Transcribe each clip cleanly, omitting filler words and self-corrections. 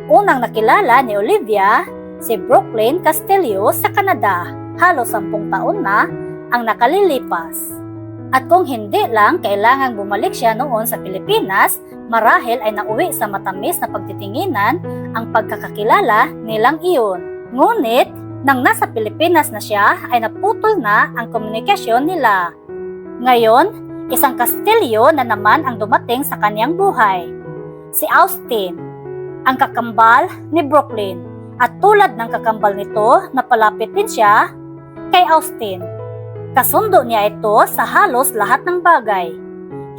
Unang nakilala ni Olivia si Brooklyn Castillo sa Canada. Halos 10 taon na ang nakalilipas. At kung hindi lang kailangang bumalik siya noon sa Pilipinas, marahil ay nauwi sa matamis na pagtitinginan ang pagkakakilala nilang iyon. Ngunit, nang nasa Pilipinas na siya ay naputol na ang komunikasyon nila. Ngayon, isang Castillo na naman ang dumating sa kanyang buhay. Si Austin, ang kakambal ni Brooklyn. At tulad ng kakambal nito, napalapit din siya kay Austin. Kasundo niya ito sa halos lahat ng bagay.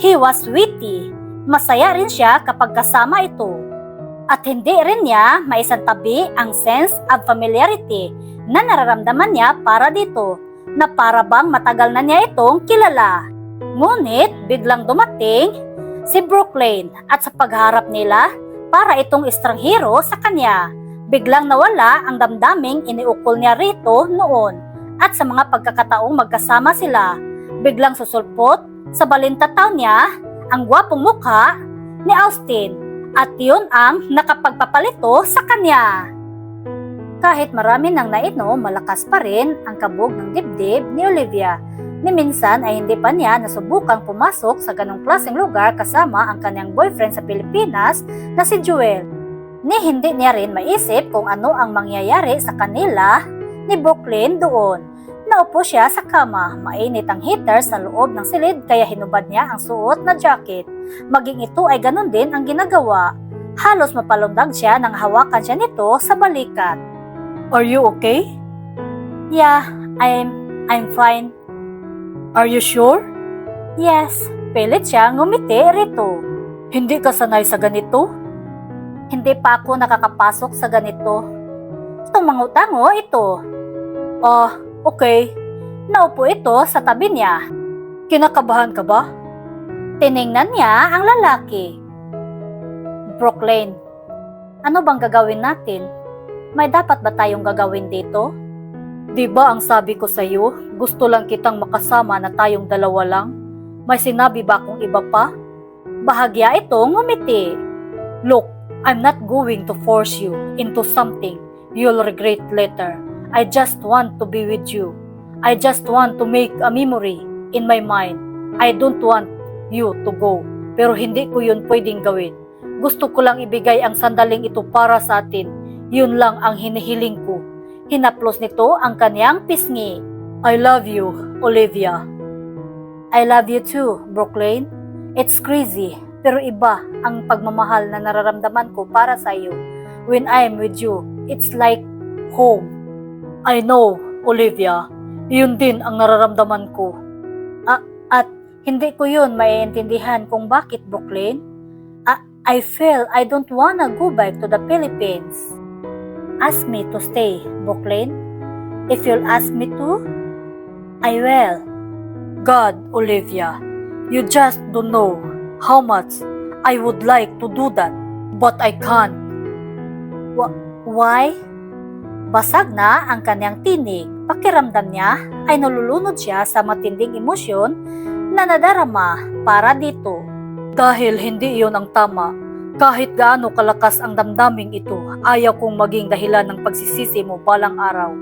He was witty. Masaya rin siya kapag kasama ito. At hindi rin niya maisantabi ang sense of familiarity na nararamdaman niya para dito, na para bang matagal na niya itong kilala. Ngunit biglang dumating si Brooklyn at sa pagharap nila, para itong estranghero sa kanya. Biglang nawala ang damdaming iniukol niya rito noon. At sa mga pagkakataong magkasama sila, biglang susulpot sa balintataw niya ang gwapong mukha ni Austin. At yun ang nakapagpapalito sa kanya. Kahit marami nang nainom, malakas pa rin ang kabog ng dibdib ni Olivia. Ni minsan ay hindi pa niya nasubukang pumasok sa ganong klaseng lugar kasama ang kanyang boyfriend sa Pilipinas na si Joel. Ni hindi niya rin maisip kung ano ang mangyayari sa kanila ni Brooklyn doon. Naupo siya sa kama, mainit ang heater sa loob ng silid kaya hinubad niya ang suot na jacket. Maging ito ay ganun din ang ginagawa. Halos mapalundag siya nang hawakan siya nito sa balikat. Are you okay? Yeah, I'm fine. Are you sure? Yes, pilit siya ngumiti rito. Hindi ka sanay sa ganito? Hindi pa ako nakakapasok sa ganito. Tumango-tango ito. Oh, okay. Naupo ito sa tabi niya. Kinakabahan ka ba? Tiningnan niya ang lalaki. Brooklyn, ano bang gagawin natin? May dapat ba tayong gagawin dito? Di ba ang sabi ko sa iyo, gusto lang kitang makasama na tayong dalawa lang? May sinabi ba akong iba pa? Bahagya itong ngumiti. Look, I'm not going to force you into something you'll regret later. I just want to be with you. I just want to make a memory in my mind. I don't want you to go. Pero hindi ko yun pwedeng gawin. Gusto ko lang ibigay ang sandaling ito para sa atin. Yun lang ang hinihiling ko. Hinaplos nito ang kanyang pisngi. I love you, Olivia. I love you too, Brooklyn. It's crazy, pero iba ang pagmamahal na nararamdaman ko para sa iyo. When I'm with you, it's like home. I know, Olivia. Yun din ang nararamdaman ko. At hindi ko yun maiintindihan kung bakit, Brooklyn. I feel I don't wanna go back to the Philippines. Ask me to stay, Brooklyn. If you'll ask me to, I will. God, Olivia, you just don't know how much I would like to do that, but I can't. Why? Basag na ang kanyang tinig. Pakiramdam niya ay nalulunod siya sa matinding emosyon na nadarama para dito. Dahil hindi iyon ang tama. Kahit gaano kalakas ang damdaming ito, ayaw kong maging dahilan ng pagsisisi mo balang araw.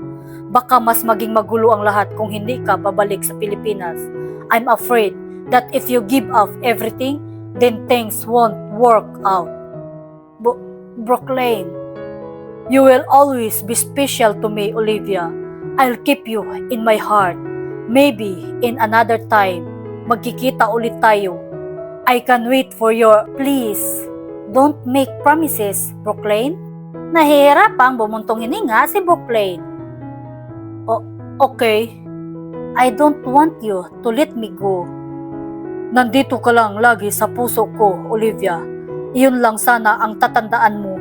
Baka mas maging magulo ang lahat kung hindi ka babalik sa Pilipinas. I'm afraid that if you give up everything, then things won't work out. Brooklyn, you will always be special to me, Olivia. I'll keep you in my heart. Maybe in another time, magkikita ulit tayo. I can wait for your please. Don't make promises, Brooklyn. Nahihirapang bumuntong hininga si Brooklyn. Okay. I don't want you to let me go. Nandito ka lang lagi sa puso ko, Olivia. Iyon lang sana ang tatandaan mo.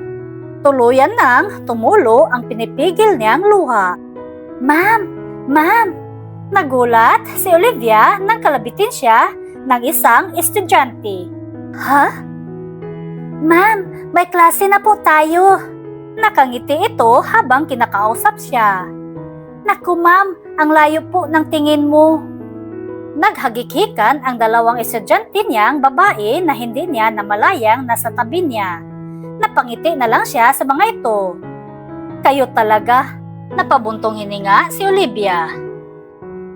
Tuluyan nang tumulo ang pinipigil niyang luha. Ma'am! Nagulat si Olivia nang kalabitin siya ng isang estudyante. Ha? Ma'am, may klase na po tayo. Nakangiti ito habang kinakausap siya. Naku ma'am, ang layo po ng tingin mo. Naghagikikan ang dalawang estudyante niyang babae na hindi niya namalayang nasa tabi niya. Napangiti na lang siya sa mga ito. Kayo talaga. Napabuntong hininga si Olivia.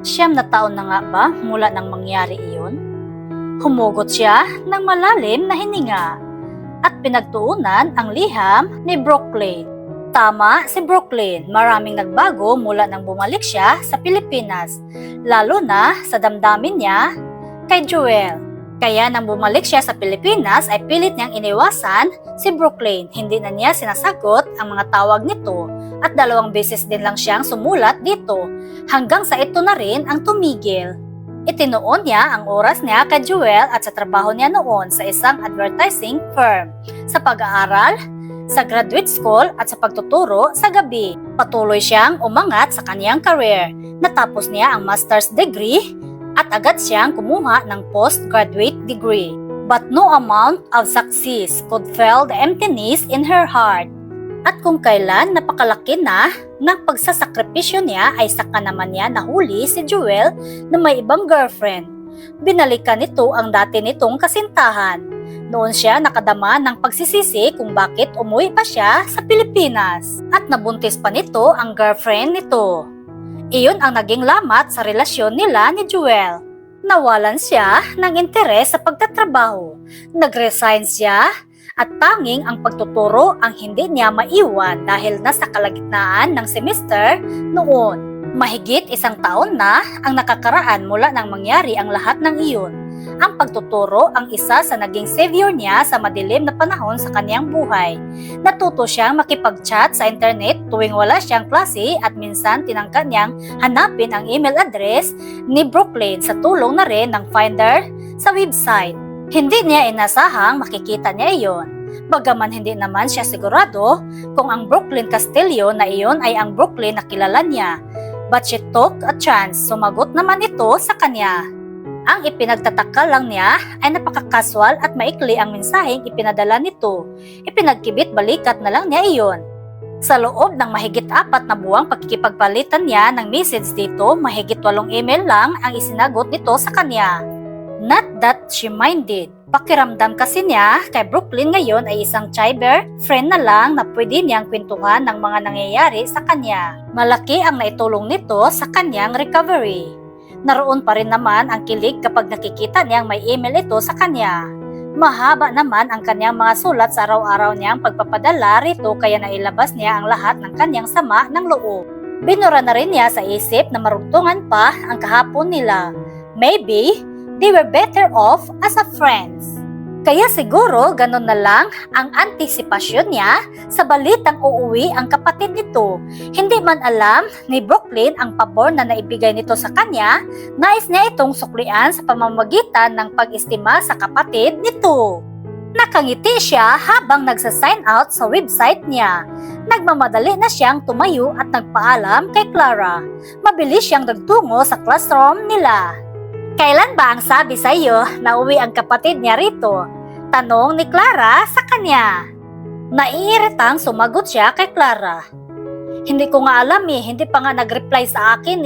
9 na taon na nga ba mula nang mangyari iyon? Humugot siya ng malalim na hininga at pinagtuunan ang liham ni Brooklyn. Tama si Brooklyn, maraming nagbago mula nang bumalik siya sa Pilipinas, lalo na sa damdamin niya kay Joel. Kaya nang bumalik siya sa Pilipinas ay pilit niyang iniwasan si Brooklyn. Hindi na niya sinasagot ang mga tawag nito at 2 beses din lang siyang sumulat dito hanggang sa ito na rin ang tumigil. Itinuon niya ang oras niya kay Joel at sa trabaho niya noon sa isang advertising firm, sa pag-aaral, sa graduate school at sa pagtuturo sa gabi. Patuloy siyang umangat sa kaniyang career. Natapos niya ang master's degree at agad siyang kumuha ng postgraduate degree. But no amount of success could fill the emptiness in her heart. At kung kailan napakalaki na ng pagsasakripisyo niya ay saka naman niya nahuli si Joel na may ibang girlfriend. Binalikan nito ang dati nitong kasintahan. Noon siya nakadama ng pagsisisi kung bakit umuwi pa siya sa Pilipinas at nabuntis pa nito ang girlfriend nito. Iyon ang naging lamat sa relasyon nila ni Joel. Nawalan siya ng interes sa pagtatrabaho. Nag-resign siya at tanging ang pagtuturo ang hindi niya maiwan dahil nasa kalagitnaan ng semester noon. Mahigit 1 taon na ang nakakaraan mula nang mangyari ang lahat ng iyon. Ang pagtuturo ang isa sa naging savior niya sa madilim na panahon sa kaniyang buhay. Natuto siyang makipag-chat sa internet tuwing wala siyang klase at minsan tinangka niyang hanapin ang email address ni Brooklyn sa tulong na rin ng Finder sa website. Hindi niya inasahang makikita niya iyon. Bagaman hindi naman siya sigurado kung ang Brooklyn Castillo na iyon ay ang Brooklyn na kilala niya. But she took a chance, sumagot naman ito sa kanya. Ang ipinagtataka lang niya ay napakakaswal at maikli ang mensaheng ipinadala nito. Ipinagkibit balikat na lang niya iyon. Sa loob ng mahigit 4 na buwang pagkikipagpalitan niya ng message dito, mahigit 8 email lang ang isinagot nito sa kanya. Not that she minded. Pakiramdam kasi niya kay Brooklyn ngayon ay isang cyber friend na lang na pwede niyang kwentuhan ng mga nangyayari sa kanya. Malaki ang naitulong nito sa kanyang recovery. Naroon pa rin naman ang kilig kapag nakikita niyang may email ito sa kanya. Mahaba naman ang kanyang mga sulat sa araw-araw niyang pagpapadala rito kaya nailabas niya ang lahat ng kanyang sama ng loob. Binura na rin niya sa isip na marugtungan pa ang kahapon nila. Maybe they were better off as a friends. Kaya siguro ganun na lang ang antisipasyon niya sa balitang uuwi ang kapatid nito. Hindi man alam ni Brooklyn ang pabor na naibigay nito sa kanya, nais niya itong suklian sa pamamagitan ng pag-estima sa kapatid nito. Nakangiti siya habang nagsa-sign out sa website niya. Nagmamadali na siyang tumayo at nagpaalam kay Clara. Mabilis siyang nagtungo sa classroom nila. Kailan ba ang sabi sa iyo na uwi ang kapatid niya rito? Tanong ni Clara sa kanya. Naiiritang sumagot siya kay Clara. Hindi ko nga alam hindi pa nga nag-reply sa akin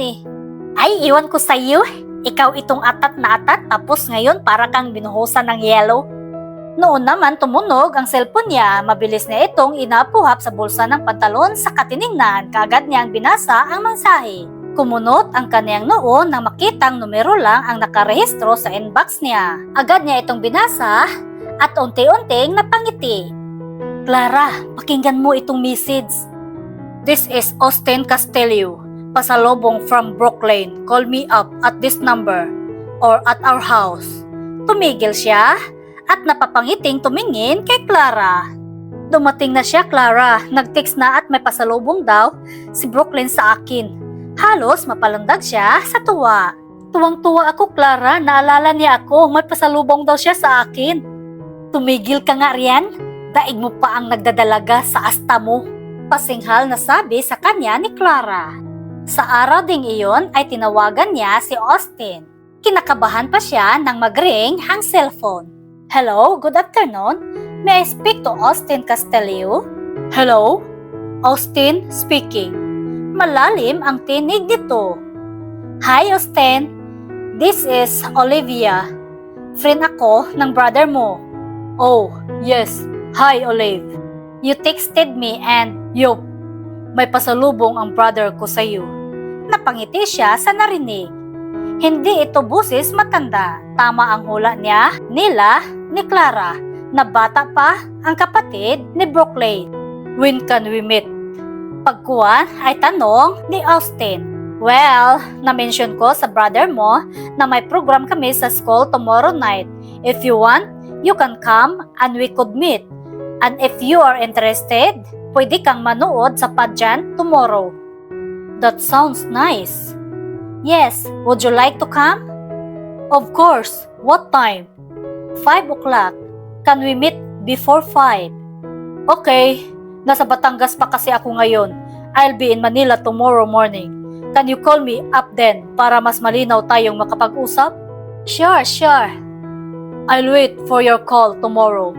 Ay, iwan ko sa iyo. Ikaw itong atat na atat tapos ngayon para kang binuhusan ng yelo. Noon naman tumunog ang cellphone niya, mabilis na itong inapuhap sa bulsa ng pantalon sa katiningnan, kaagad niyang binasa ang mensahe. Kumunot ang kaniyang noo nang makitang numero lang ang nakarehistro sa inbox niya. Agad niya itong binasa at unti-unting napangiti. Clara, pakinggan mo itong message. This is Austin Castillo. Pasalubong from Brooklyn. Call me up at this number or at our house. Tumigil siya at napapangiting tumingin kay Clara. Dumating na siya, Clara. Nag-text na at may pasalubong daw si Brooklyn sa akin. Halos mapalandag siya sa tuwa. Tuwang-tuwa ako, Clara. Naalala niya ako. May pasalubong daw siya sa akin. Tumigil ka nga riyan. Daig mo pa ang nagdadalaga sa asta mo. Pasinghal na sabi sa kanya ni Clara. Sa araw ding iyon ay tinawagan niya si Austin. Kinakabahan pa siya nang mag-ring ang cellphone. Hello, good afternoon. May I speak to Austin Castillo? Hello? Austin speaking. Malalim ang tinig nito. Hi, Austin. This is Olivia. Friend ako ng brother mo. Oh, yes. Hi, Olive. You texted me and yup, may pasalubong ang brother ko sa'yo. Napangiti siya sa narinig. Hindi ito busis matanda. Tama ang hula niya, nila, ni Clara, na bata pa ang kapatid ni Brooklyn. When can we meet? Pagkuhan ay tanong ni Austin. Well, na-mention ko sa brother mo na may program kami sa school tomorrow night. If you want, you can come and we could meet. And if you are interested, pwede kang manood sa pageant tomorrow. That sounds nice. Yes, would you like to come? Of course. What time? 5 o'clock. Can we meet before 5? Okay. Nasa Batangas pa kasi ako ngayon. I'll be in Manila tomorrow morning. Can you call me up then para mas malinaw tayong makapag-usap? Sure. I'll wait for your call tomorrow.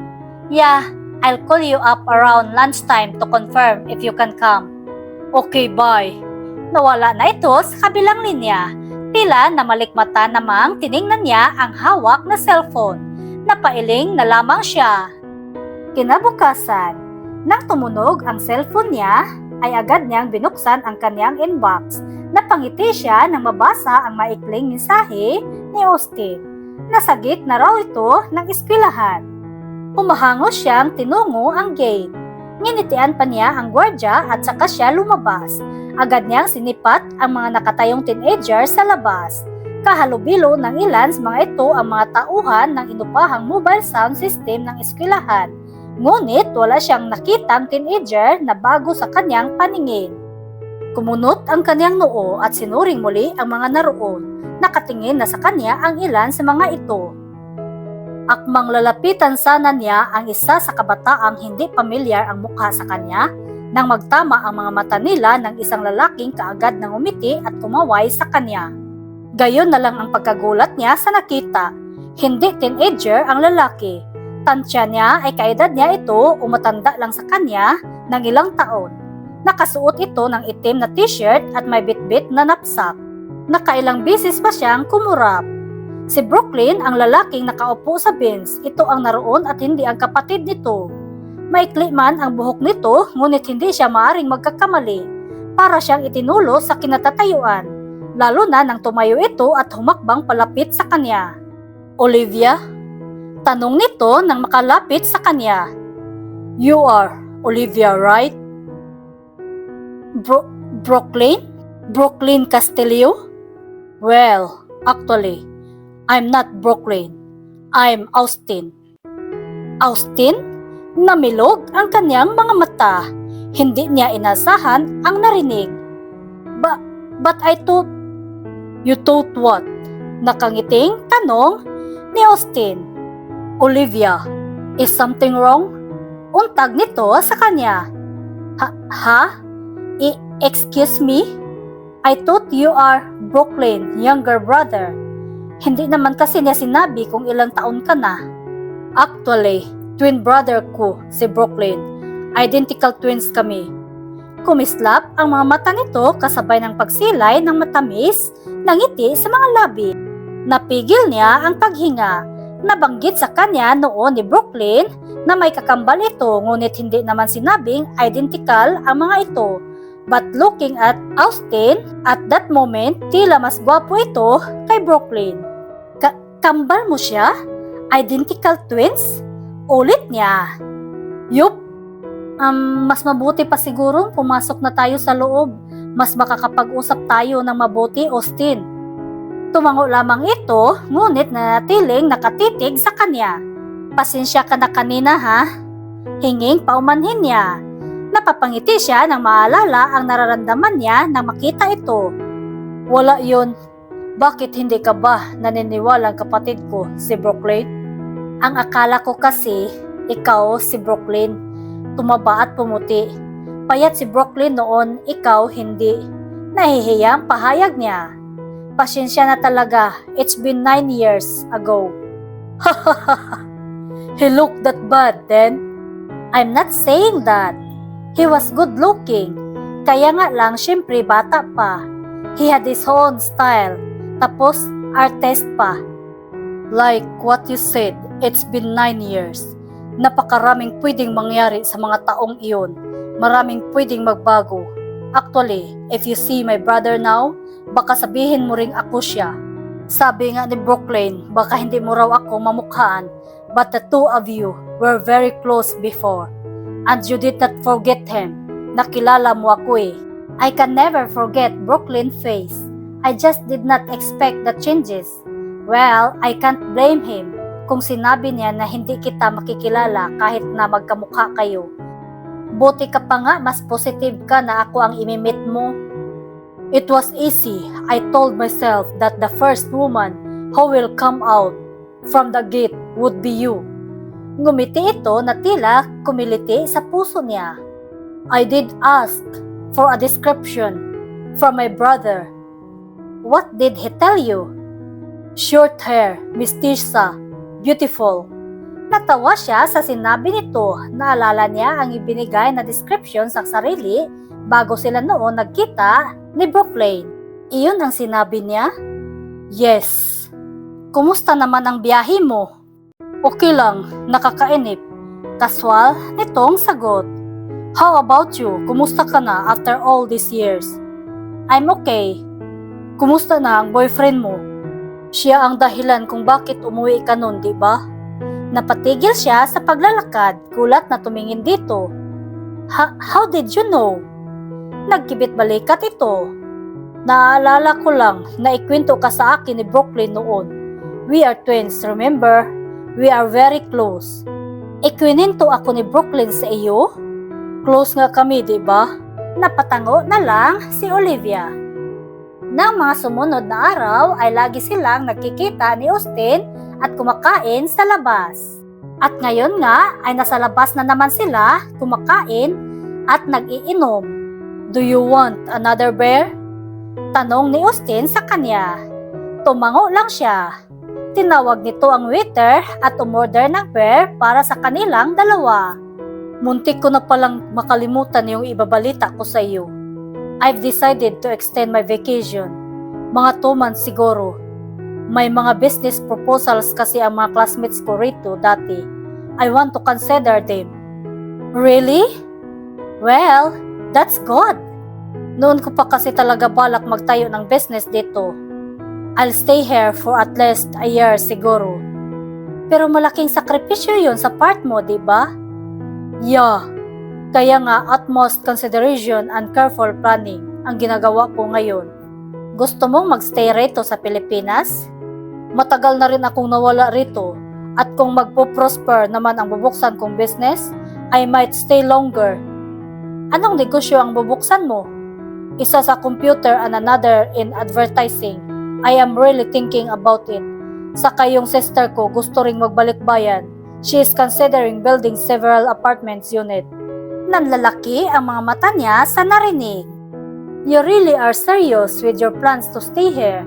Yeah, I'll call you up around lunchtime to confirm if you can come. Okay, bye. Nawala na ito sa kabilang linya. Tila na malikmata namang tiningnan niya ang hawak na cellphone. Napailing na lamang siya. Kinabukasan, nang tumunog ang cellphone niya, ay agad niyang binuksan ang kanyang inbox. Napangiti siya nang mabasa ang maikling mensahe ni Austin. Nasagit na raw ito ng eskwelahan. Humahangos siyang tinungo ang gate. Nginitian pa niya ang gwardya at saka siya lumabas. Agad niyang sinipat ang mga nakatayong teenager sa labas. Kahalubilo ng ilan sa mga ito ang mga tauhan ng inupahang mobile sound system ng eskwelahan. Ngunit wala siyang nakitang teenager na bago sa kanyang paningin. Kumunot ang kanyang noo at sinuring muli ang mga naroon. Nakatingin na sa kanya ang ilan sa mga ito. Akmang lalapitan sana niya ang isa sa kabataang hindi pamilyar ang mukha sa kanya nang magtama ang mga mata nila ng isang lalaking kaagad nang umiti at kumaway sa kanya. Gayon na lang ang pagkagulat niya sa nakita. Hindi teenager ang lalaki. Tansya niya ay kaedad niya ito o matanda lang sa kanya ng ilang taon. Nakasuot ito ng itim na t-shirt at may bitbit na napsak. Nakailang bisis pa siyang kumurap. Si Brooklyn ang lalaking nakaupo sa bench. Ito ang naroon at hindi ang kapatid nito. Maikli man ang buhok nito, ngunit hindi siya maaring magkakamali. Para siyang itinulo sa kinatatayuan, lalo na nang tumayo ito at humakbang palapit sa kanya. Olivia? Tanong nito nang makalapit sa kanya. You are Olivia, right? Brooklyn? Brooklyn Castillo? Well, actually, I'm not Brooklyn. I'm Austin. Austin? Namilog ang kanyang mga mata. Hindi niya inasahan ang narinig. But I thought... You thought what? Nakangiting tanong ni Austin. Olivia, is something wrong? Untag nito sa kanya. Ha? Excuse me? I thought you are Brooklyn, younger brother. Hindi naman kasi niya sinabi kung ilang taon ka na. Actually, twin brother ko si Brooklyn. Identical twins kami. Kumislap ang mga mata nito kasabay ng pagsilay ng matamis na ngiti sa mga labi. Napigil niya ang paghinga. Nabanggit sa kanya noon ni Brooklyn na may kakambal ito ngunit hindi naman sinabing identical ang mga ito. But looking at Austin, at that moment, tila mas gwapo ito kay Brooklyn. Kambal mo siya? Identical twins? Ulit niya. Yup. Mas mabuti pa siguro pumasok na tayo sa loob. Mas makakapag-usap tayo ng mabuti, Austin. Tumango lamang ito, ngunit nanatiling nakatitig sa kanya. Pasensya ka na kanina ha? Hinging paumanhin niya. Napapangiti siya nang maalala ang nararamdaman niya nang makita ito. Wala yun. Bakit hindi ka ba naniniwala ang kapatid ko, si Brooklyn? Ang akala ko kasi, ikaw si Brooklyn. Tumaba at pumuti. Payat si Brooklyn noon, ikaw hindi. Nahihiyang pahayag niya. Pasensya na talaga, it's been 9 years ago. He looked that bad then? I'm not saying that. He was good looking. Kaya nga lang, syempre bata pa. He had his own style. Tapos, artist pa. Like what you said, it's been 9 years. Napakaraming pwedeng mangyari sa mga taong iyon. Maraming pwedeng magbago. Actually, if you see my brother now, baka sabihin mo ring ako siya. Sabi nga ni Brooklyn, baka hindi mo raw ako mamukhaan, but the two of you were very close before. And you did not forget him. Nakilala mo ako eh. I can never forget Brooklyn's face. I just did not expect the changes. Well, I can't blame him kung sinabi niya na hindi kita makikilala kahit na magkamukha kayo. Buti ka pa nga mas positive ka na ako ang imimit mo. It was easy. I told myself that the first woman who will come out from the gate would be you. Ngumiti ito na tila kumiliti sa puso niya. I did ask for a description from my brother. What did he tell you? Short hair, mestiza, beautiful. Natawa siya sa sinabi nito. Naalala niya ang ibinigay na description sa sarili bago sila noon nagkita ni Brooklyn. Iyon ang sinabi niya? Yes. Kumusta naman ang biyahe mo? Okay lang, nakakainip. Kaswal nitong sagot. How about you? Kumusta ka na after all these years? I'm okay. Kumusta na ang boyfriend mo? Siya ang dahilan kung bakit umuwi ka nun, di ba? Napatigil siya sa paglalakad, gulat na tumingin dito. How did you know? Nagkibit balikat ito. Naaalala ko lang na ikwento ka sa akin ni Brooklyn noon. We are twins, remember? We are very close. Ikwininto ako ni Brooklyn sa iyo? Close nga kami, di ba? Napatango na lang si Olivia. Nang mga sumunod na araw ay lagi silang nagkikita ni Austin at kumakain sa labas. At ngayon nga ay nasa labas na naman sila kumakain at nag-iinom. Do you want another beer? Tanong ni Austin sa kanya. Tumango lang siya. Tinawag nito ang waiter at umorder ng beer para sa kanilang dalawa. Muntik ko na palang makalimutan yung ibabalita ko sa iyo. I've decided to extend my vacation. Mga 2 months siguro. May mga business proposals kasi ang mga classmates ko rito dati. I want to consider them. Really? Well, that's good. Noon ko pa kasi talaga balak magtayo ng business dito. I'll stay here for at least a year siguro. Pero malaking sakripisyo yun sa part mo, di ba? Yeah. Kaya nga utmost consideration and careful planning ang ginagawa ko ngayon. Gusto mong magstay rito sa Pilipinas? Matagal na rin akong nawala rito at kung magpo-prosper naman ang bubuksan kong business, I might stay longer. Anong negosyo ang bubuksan mo? Isa sa computer and another in advertising. I am really thinking about it. Saka yung sister ko gusto ring magbalik bayan. She is considering building several apartments unit. Nanlalaki ang mga mata niya sa narinig. You really are serious with your plans to stay here?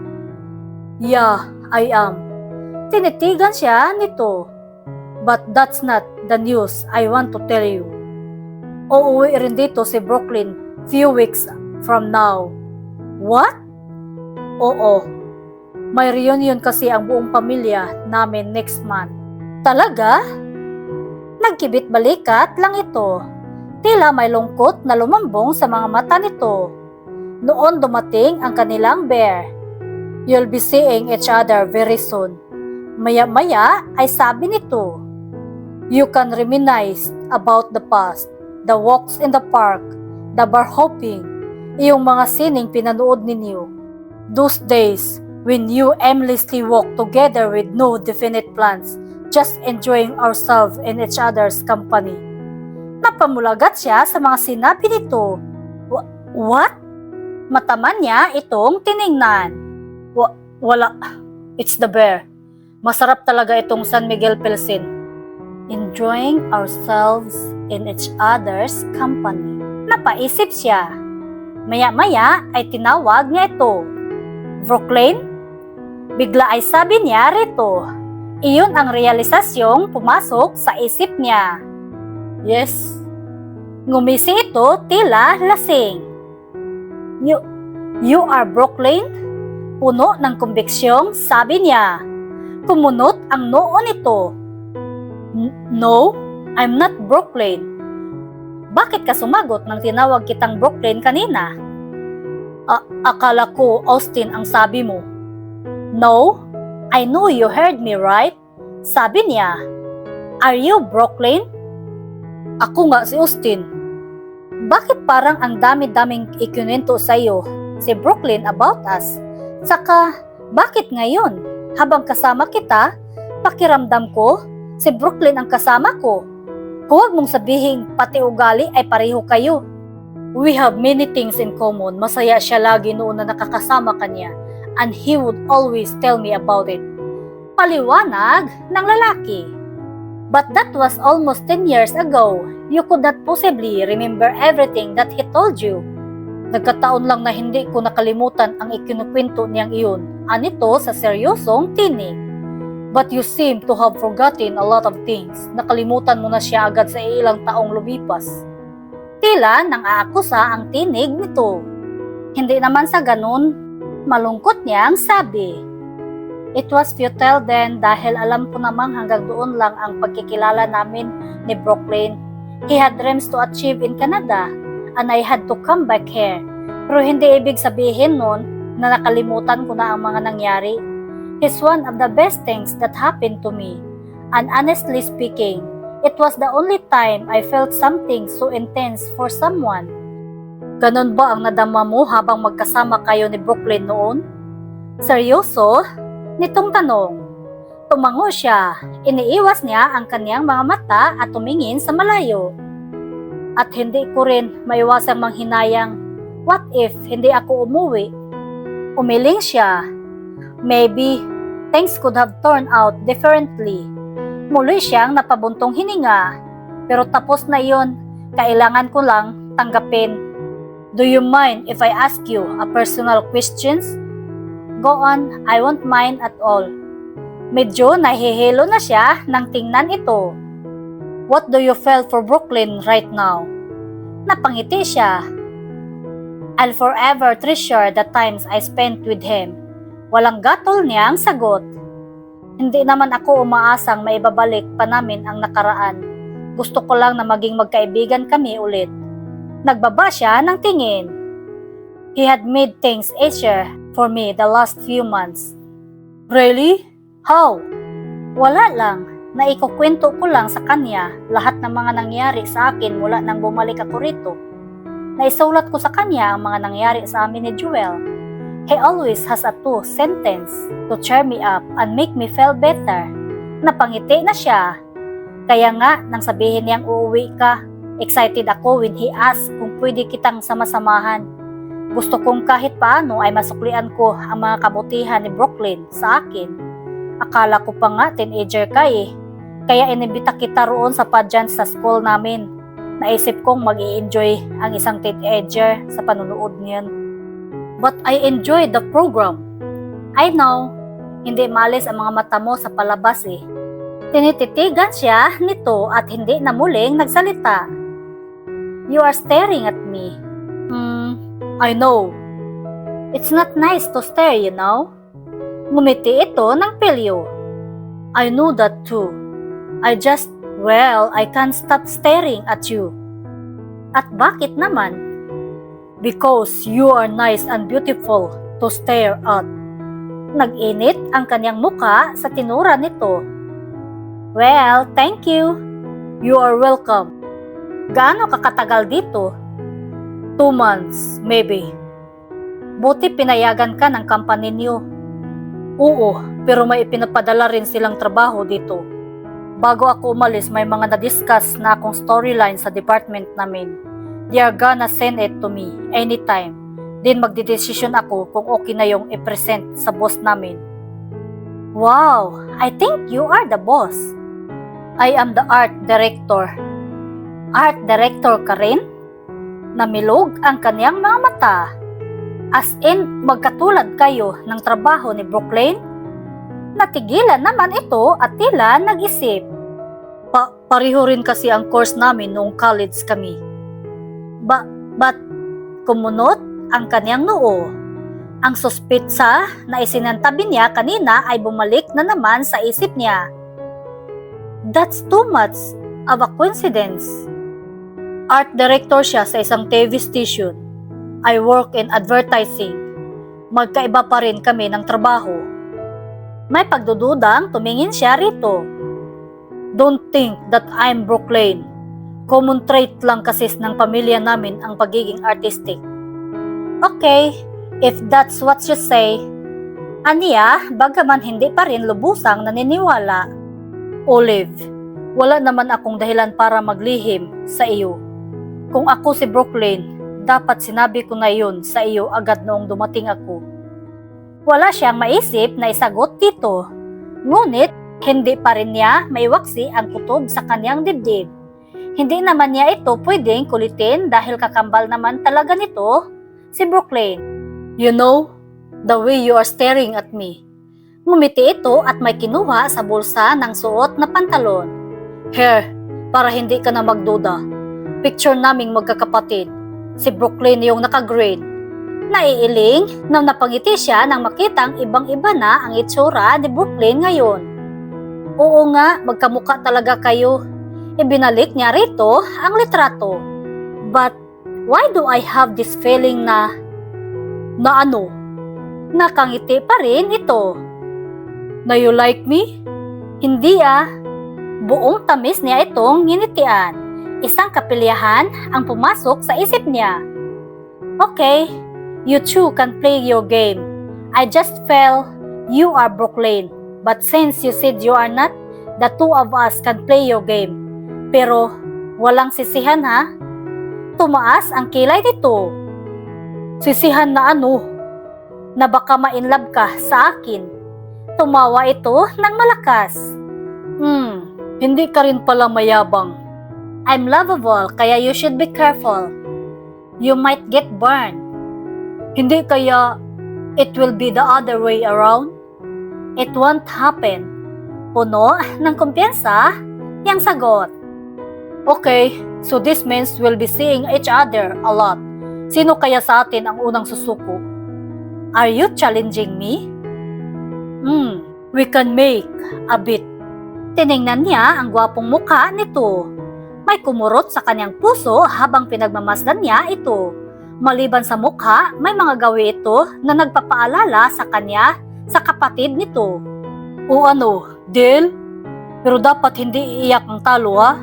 Yeah, I am. Tinitigan siya nito. But that's not the news I want to tell you. Uuwi rin dito si Brooklyn few weeks from now. What? Oo. May reunion kasi ang buong pamilya namin next month. Talaga? Nagkibit balikat lang ito. Tila may lungkot na lumambong sa mga mata nito. Noon dumating ang kanilang bear. You'll be seeing each other very soon. Maya-maya ay sabi nito. You can reminisce about the past, the walks in the park, the bar hopping, iyong mga sining pinanood ninyo. Those days when you aimlessly walk together with no definite plans, just enjoying ourselves in each other's company. Napamulagat siya sa mga sinabi nito. What? Mataman niya itong tiningnan. Wala. It's the bear. Masarap talaga itong San Miguel Pilsen. Enjoying ourselves in each other's company. Napaisip siya. Maya-maya ay tinawag niya ito. Brooklyn? Bigla ay sabi niya rito. Iyon ang realisasyong pumasok sa isip niya. Yes. Ngumisi ito tila lasing. You are Brooklyn? Puno ng kumbiksyong sabi niya. Pumunot ang noo nito. No? I'm not Brooklyn. Bakit ka sumagot nang tinawag kitang Brooklyn kanina? Akala ko Austin ang sabi mo. No, I know you heard me right. Sabi niya, are you Brooklyn? Ako nga si Austin. Bakit parang ang dami-daming ikinwento sa'yo si Brooklyn about us? Saka, bakit ngayon? Habang kasama kita, pakiramdam ko, si Brooklyn ang kasama ko. Huwag mong sabihin pati ugali ay pareho kayo. We have many things in common. Masaya siya lagi noon na nakakasama kanya, and he would always tell me about it. Paliwanag ng lalaki. But that was almost 10 years ago. You could not possibly remember everything that he told you. Nagkataon lang na hindi ko nakalimutan ang ikinukwento niyang iyon, anito sa seryosong tinig. But you seem to have forgotten a lot of things. Nakalimutan mo na siya agad sa ilang taong lumipas. Tila nang aakusa ang tinig nito. Hindi naman sa ganun, malungkot niyang sabi. It was futile then dahil alam ko namang hanggang doon lang ang pagkikilala namin ni Brooklyn. He had dreams to achieve in Canada and I had to come back here. Pero hindi ibig sabihin nun na nakalimutan ko na ang mga nangyari. It's one of the best things that happened to me. And honestly speaking, it was the only time I felt something so intense for someone. Ganon ba ang nadama mo habang magkasama kayo ni Brooklyn noon? Seryoso? Nitong tanong. Tumango siya. Iniiwas niya ang kaniyang mga mata at tumingin sa malayo. At hindi ko rin maiwasang manghinayang, what if hindi ako umuwi? Umiling siya. Maybe things could have turned out differently. Muli siyang napabuntong hininga. Pero tapos na iyon, kailangan ko lang tanggapin. Do you mind if I ask you a personal questions? Go on, I won't mind at all. Medyo nahihilo na siya nang tingnan ito. What do you feel for Brooklyn right now? Napangiti siya. I'll forever treasure the times I spent with him. Walang gatol niyang sagot. Hindi naman ako umaasang maibabalik pa namin ang nakaraan. Gusto ko lang na maging magkaibigan kami ulit. Nagbaba siya ng tingin. He had made things easier for me the last few months. Really? How? Wala lang. Naikukwento ko lang sa kanya lahat ng mga nangyari sa akin mula nang bumalik ako rito. Naisulat ko sa kanya ang mga nangyari sa amin ni Joel. He always has a sentence to cheer me up and make me feel better. Napangiti na siya. Kaya nga, nang sabihin niyang uuwi ka, excited ako when he asked kung pwede kitang sama-samahan. Gusto kong kahit paano ay masuklian ko ang mga kabutihan ni Brooklyn sa akin. Akala ko pa nga teenager ka eh. Kaya inibita kita roon sa pageant sa school namin. Naisip kong mag-i-enjoy ang isang teenager sa panunood niyan. But I enjoyed the program. I know, hindi malis ang mga mata mo sa palabas eh. Tinititigan siya nito at hindi na muling nagsalita. You are staring at me. I know. It's not nice to stare, you know. Ngumiti ito ng pilyo. I know that too. I can't stop staring at you. At bakit naman? Because you are nice and beautiful to stare at. Nag-init ang kanyang muka sa tinura nito. Well, thank you. You are welcome. Gaano kakatagal dito? 2 months, maybe. Buti pinayagan ka ng company niyo. Oo, pero may ipinapadala rin silang trabaho dito. Bago ako umalis, may mga na-discuss na akong storyline sa department namin. They are gonna send it to me anytime. Then magdidesisyon ako kung okay na yung i-present sa boss namin. Wow, I think you are the boss. I am the art director. Art director ka rin? Namilog ang kanyang mga mata. As in, magkatulad kayo ng trabaho ni Brooklyn? Natigilan naman ito at tila nag-isip. Pareho rin kasi ang course namin noong college kami. But kumunot ang kanyang noo. Ang suspitsa na isinantabi niya kanina ay bumalik na naman sa isip niya. That's too much. of a coincidence. Art director siya sa isang TV station. I work in advertising. Magkaiba pa rin kami ng trabaho. May pagdududang tumingin siya rito. Don't think that I'm Brooklyn. Common trait lang kasi ng pamilya namin ang pagiging artistic. Okay, if that's what you say. Aniya, bagaman hindi pa rin lubusang naniniwala. Olive, wala naman akong dahilan para maglihim sa iyo. Kung ako si Brooklyn, dapat sinabi ko na yun sa iyo agad noong dumating ako. Wala siyang maisip na isagot dito. Ngunit, hindi pa rin niya maiwaksi ang kutob sa kanyang dibdib. Hindi naman niya ito pwedeng kulitin dahil kakambal naman talaga nito si Brooklyn. You know, the way you are staring at me. Ngumiti ito at may kinuha sa bulsa ng suot na pantalon. Here, para hindi ka na magduda. Picture naming magkakapatid. Si Brooklyn yung naka-green. Naiiling nang napangiti siya nang makitang ibang-iba na ang itsura ni Brooklyn ngayon. Oo nga, magkamukha talaga kayo. Ibinalik niya rito ang litrato. But why do I have this feeling na ano? Nakangiti pa rin ito. Na you like me? Hindi ah. Buong tamis niya itong nginitian. Isang kapilyahan ang pumasok sa isip niya. Okay, you two can play your game. I just felt you are Brooklyn. But since you said you are not, the two of us can play your game. Pero walang sisihan ha? Tumaas ang kilay nito. Sisihan na ano? Na baka ma-inlove ka sa akin. Tumawa ito ng malakas. Hindi ka rin pala mayabang. I'm lovable, kaya you should be careful. You might get burned. Hindi kaya it will be the other way around? It won't happen. Puno ng kumpiyansa niyang sagot. Okay, so this means we'll be seeing each other a lot. Sino kaya sa atin ang unang susuko? Are you challenging me? We can make a bit. Tiningnan niya ang gwapong mukha nito. May kumurot sa kanyang puso habang pinagmamasdan niya ito. Maliban sa mukha, may mga gawi ito na nagpapaalala sa kanya sa kapatid nito. O ano, deal? Pero dapat hindi iiyak ang talo ha?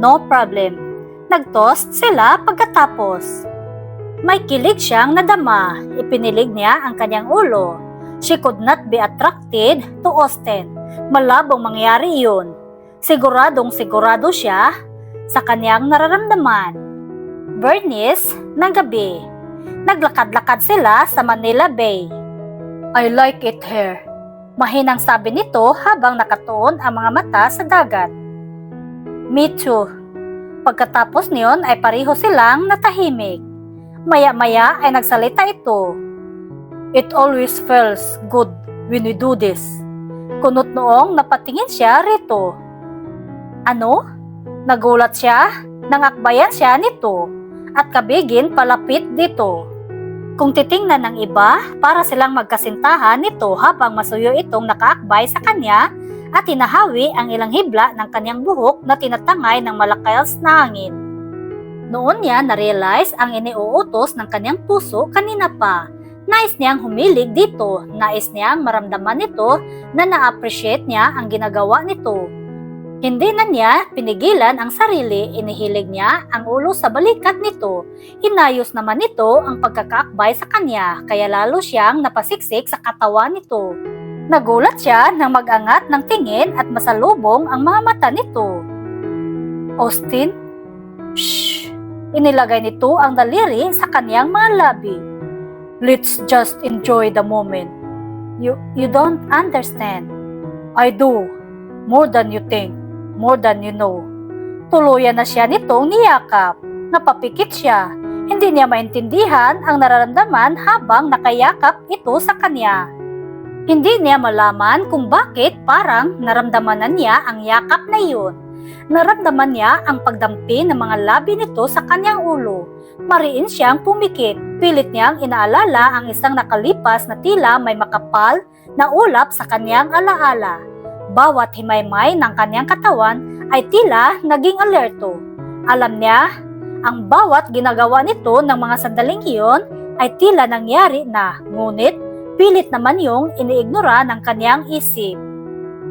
No problem. Nag-toast sila pagkatapos. May kilig siyang nadama. Ipinilig niya ang kanyang ulo. She could not be attracted to Austin. Malabong mangyari iyon. Siguradong sigurado siya sa kanyang nararamdaman. Bernice, ng gabi. Naglakad-lakad sila sa Manila Bay. I like it here. Mahinang sabi nito habang nakatuon ang mga mata sa dagat. Me too. Pagkatapos niyon ay pareho silang natahimik. Maya-maya ay nagsalita ito. It always feels good when we do this. Kunot noong napatingin siya rito. Ano? Nagulat siya nang akbayan siya nito at kabigin palapit dito. Kung titingnan ng iba, para silang magkasintahan nito habang masuyo itong nakaakbay sa kanya at hinahawi ang ilang hibla ng kanyang buhok na tinatangay ng malakayas na hangin. Noon niya na-realize ang iniuutos ng kanyang puso kanina pa. Nais niyang humilig dito, nais niyang maramdaman nito na na-appreciate niya ang ginagawa nito. Hindi na niya pinigilan ang sarili, inihilig niya ang ulo sa balikat nito. Inayos naman nito ang pagkakaakbay sa kanya, kaya lalo siyang napasiksik sa katawan nito. Nagulat siya nang mag-angat ng tingin at masalubong ang mga mata nito. Austin? Shh! Inilagay nito ang daliri sa kanyang mga labi. Let's just enjoy the moment. You don't understand. I do. More than you think. More than you know. Tuluyan na siya nitong niyakap. Napapikit siya. Hindi niya maintindihan ang nararamdaman habang nakayakap ito sa kanya. Hindi niya malaman kung bakit parang naramdaman na niya ang yakap na iyon. Naramdaman niya ang pagdampi ng mga labi nito sa kanyang ulo. Mariin siyang pumikit. Pilit niyang inaalala ang isang nakalipas na tila may makapal na ulap sa kanyang alaala. Bawat himaymay ng kanyang katawan ay tila naging alerto. Alam niya, ang bawat ginagawa nito ng mga sandaling iyon ay tila nangyari na, ngunit pilit naman yung iniignora ng kanyang isip.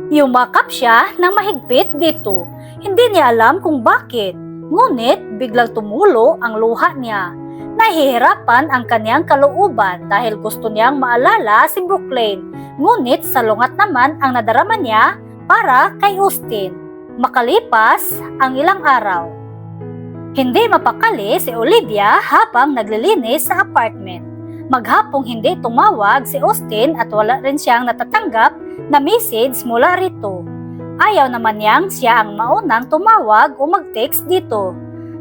Yumakap siya ng mahigpit dito. Hindi niya alam kung bakit, ngunit biglang tumulo ang luha niya. Nahihirapan ang kanyang kalooban dahil gusto niyang maalala si Brooklyn, ngunit salungat naman ang nadarama niya para kay Austin. Makalipas ang ilang araw. Hindi mapakali si Olivia habang naglilinis sa apartment. Maghapong hindi tumawag si Austin at wala rin siyang natatanggap na message mula rito. Ayaw naman niyang siya ang maunang tumawag o mag-text dito.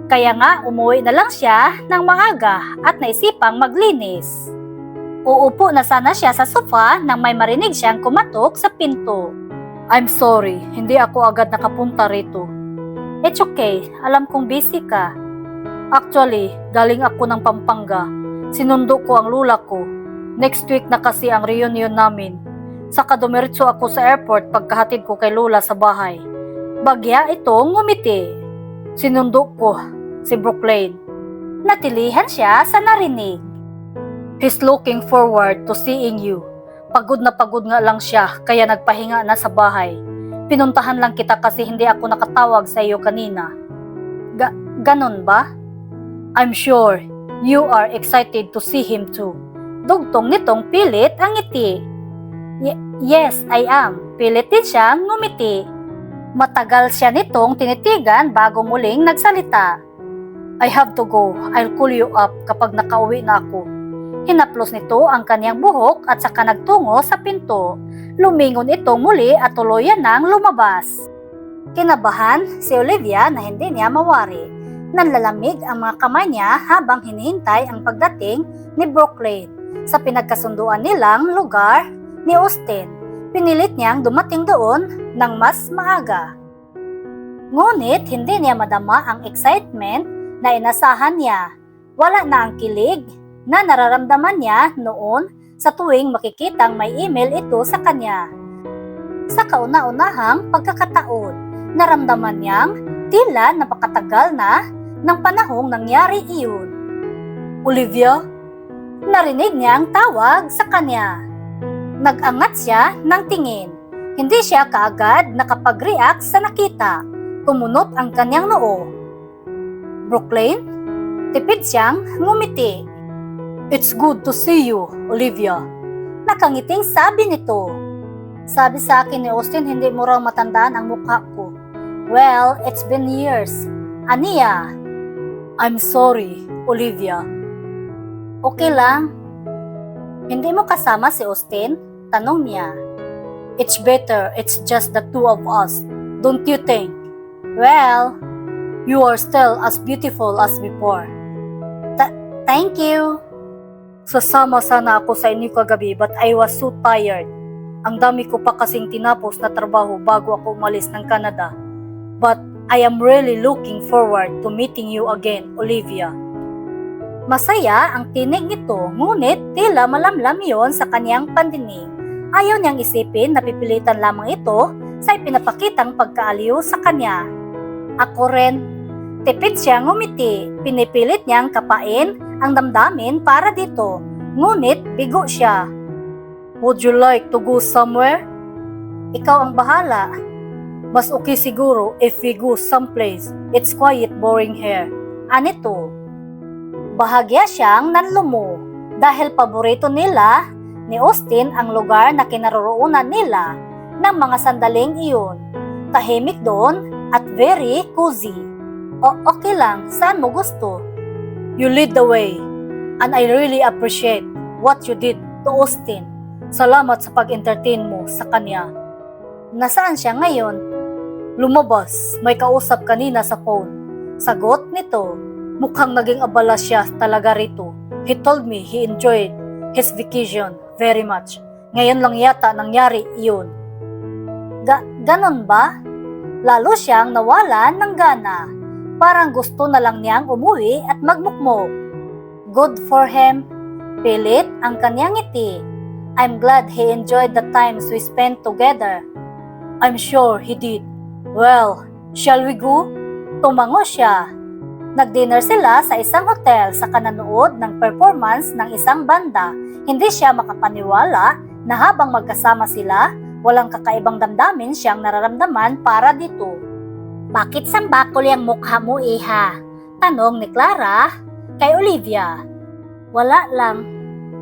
Kaya nga umuwi na lang siya ng maaga at naisipang maglinis. Uupo na sana siya sa sofa nang may marinig siyang kumatok sa pinto. I'm sorry, hindi ako agad nakapunta rito. It's okay, alam kong busy ka. Actually, galing ako ng Pampanga. Sinundo ko ang lula ko. Next week na kasi ang reunion namin. Saka dumiretso ako sa airport pagkahatid ko kay lula sa bahay. Bagya itong ngumiti. Sinundo ko si Brooklyn. Natilihan siya sa narinig. He's looking forward to seeing you. Pagod nga lang siya kaya nagpahinga na sa bahay. Pinuntahan lang kita kasi hindi ako nakatawag sa iyo kanina. Ganon ba? I'm sure you are excited to see him too. Dugtong nitong pilit ang ngiti. Yes, I am. Pilit din siyang ngumiti. Matagal siya nitong tinitigan bago muling nagsalita. I have to go. I'll call you up kapag nakauwi na ako. Hinaplos nito ang kanyang buhok at saka nagtungo sa pinto. Lumingon ito muli at tuluyan nang lumabas. Kinabahan si Olivia na hindi niya mawari. Nanlalamig ang mga kamay niya habang hinihintay ang pagdating ni Brooklyn sa pinagkasunduan nilang lugar ni Austin. Pinilit niyang dumating doon ng mas maaga. Ngunit hindi niya madama ang excitement na inasahan niya. Wala na ang kilig na nararamdaman niya noon sa tuwing makikitang may email ito sa kanya. Sa kauna-unahang pagkakataon, naramdaman niyang tila napakatagal na ng panahong nangyari iyon. Olivia? Narinig niya ang tawag sa kanya. Nag-angat siya ng tingin. Hindi siya kaagad nakapag-react sa nakita. Kumunot ang kanyang noo. Brooklyn? Tipid siyang ngumiti. It's good to see you, Olivia. Nakangiting sabi nito. Sabi sa akin ni Austin hindi mo raw matandaan ang mukha ko. Well, it's been years. Aniya? I'm sorry, Olivia. Okay lang. Hindi mo kasama si Austin? Tanong niya. It's better, it's just the two of us. Don't you think? Well, you are still as beautiful as before. Thank you. Sasama sana ako sa inyo kagabi but I was so tired. Ang dami ko pa kasing tinapos na trabaho bago ako umalis ng Canada. But I am really looking forward to meeting you again, Olivia. Masaya ang tinig nito, ngunit tila malamlam yon sa kanyang pandinig. Ayaw niyang isipin na pipilitan lamang ito sa ipinapakitang pagkaaliw sa kanya. Ako rin. Tipid siya ngumiti, pinipilit niyang kapain ang damdamin para dito, ngunit bigo siya. Would you like to go somewhere? Ikaw ang bahala. Mas okay siguro if we go someplace. It's quiet, boring here. Anito. Bahagya siyang nanlumo dahil paborito nila ni Austin ang lugar na kinaroroonan nila ng mga sandaling iyon. Tahimik doon at very cozy. Okay lang, saan mo gusto? You lead the way, and I really appreciate what you did to Austin. Salamat sa pag-entertain mo sa kanya. Nasaan siya ngayon? Lumabas, may kausap kanina sa phone. Sagot nito, mukhang naging abala siya talaga rito. He told me he enjoyed his vacation very much. Ngayon lang yata nangyari iyon. Ganon ba? Lalo siyang nawalan ng gana. Parang gusto na lang niyang umuwi at magmukmok. Good for him. Pilit ang kanyang ngiti. I'm glad he enjoyed the times we spent together. I'm sure he did. Well, Shall we go? Tumango siya. Nag-dinner sila sa isang hotel sa kananood ng performance ng isang banda. Hindi siya makapaniwala na habang magkasama sila, walang kakaibang damdamin siyang nararamdaman para dito. Bakit sambakol yung mukha mo, iha? Tanong ni Clara kay Olivia. Wala lang.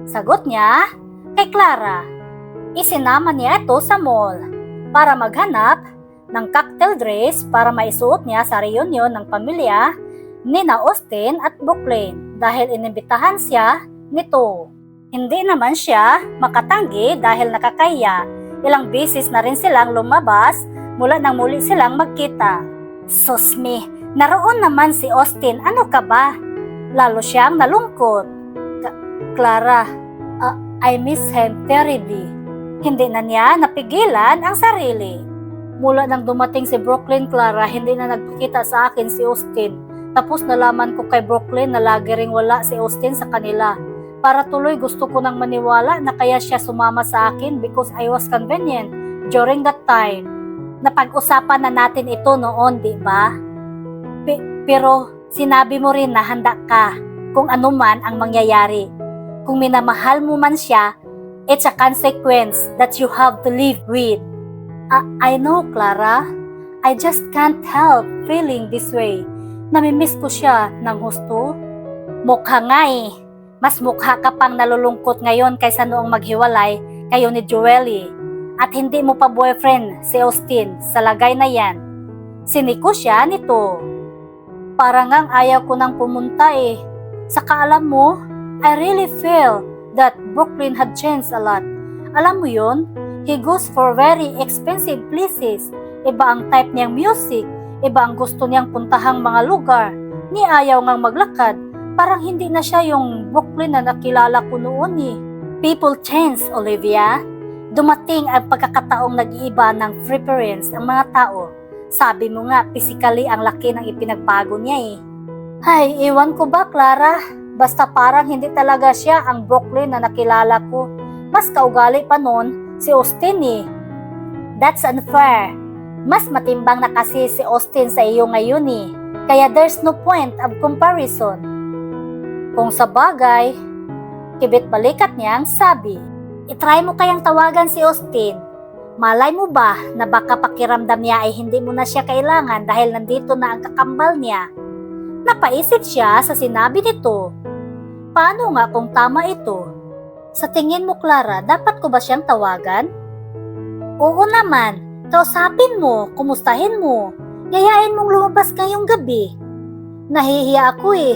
Sagot niya kay Clara. Isinama niya ito sa mall para maghanap ng cocktail dress para maisuot niya sa reunion ng pamilya ni na Austin at Brooklyn dahil inimbitahan siya nito. Hindi naman siya makatanggi dahil nakakaya. Ilang beses na rin silang lumabas mula nang muli silang magkita. Susmi, naroon naman si Austin, ano ka ba? Lalo siyang nalungkot. Clara, I miss him terribly. Hindi na niya napigilan ang sarili. Mula nang dumating si Brooklyn, Clara, hindi na nagpakita sa akin si Austin. Tapos nalaman ko kay Brooklyn na lagi ring wala si Austin sa kanila. Para tuloy gusto ko nang maniwala na kaya siya sumama sa akin because I was convenient during that time. Napag-usapan na natin ito noon, di ba? Pero sinabi mo rin na handa ka kung ano man ang mangyayari. Kung minamahal mo man siya, it's a consequence that you have to live with. I know, Clara. I just can't help feeling this way. Namimiss ko siya ng husto. Mukha nga eh. Mas mukha ka pang nalulungkot ngayon kaysa noong maghiwalay kayo ni Joely. At hindi mo pa boyfriend si Austin sa lagay na yan. Siniko siya nito. Parang ngang ayaw ko nang pumunta eh. Saka alam mo, I really feel that Brooklyn had changed a lot. Alam mo yun, he goes for very expensive places. Iba ang type niyang music. Iba ang gusto niyang puntahang mga lugar. Ni ayaw ngang maglakad. Parang hindi na siya yung Brooklyn na nakilala ko noon eh. People change, Olivia. Dumating ang pagkakataong nag-iiba ng preference ang mga tao. Sabi mo nga, physically ang laki ng ipinagbago niya eh. Ay, iwan ko ba, Clara? Basta parang hindi talaga siya ang Brooklyn na nakilala ko. Mas kaugali pa noon si Austin eh. That's unfair. Mas matimbang na kasi si Austin sa iyo ngayon eh. Kaya there's no point of comparison. Kung sa bagay, kibit balikat niyang sabi, itry mo kayang tawagan si Austin. Malay mo ba na baka pakiramdam niya ay hindi mo na siya kailangan dahil nandito na ang kakambal niya? Napaisip siya sa sinabi nito. Paano nga kung tama ito? Sa tingin mo, Clara, dapat ko ba siyang tawagan? Oo naman. Kausapin mo, kumustahin mo, yayain mong lumabas ngayong gabi. Nahihiya ako eh.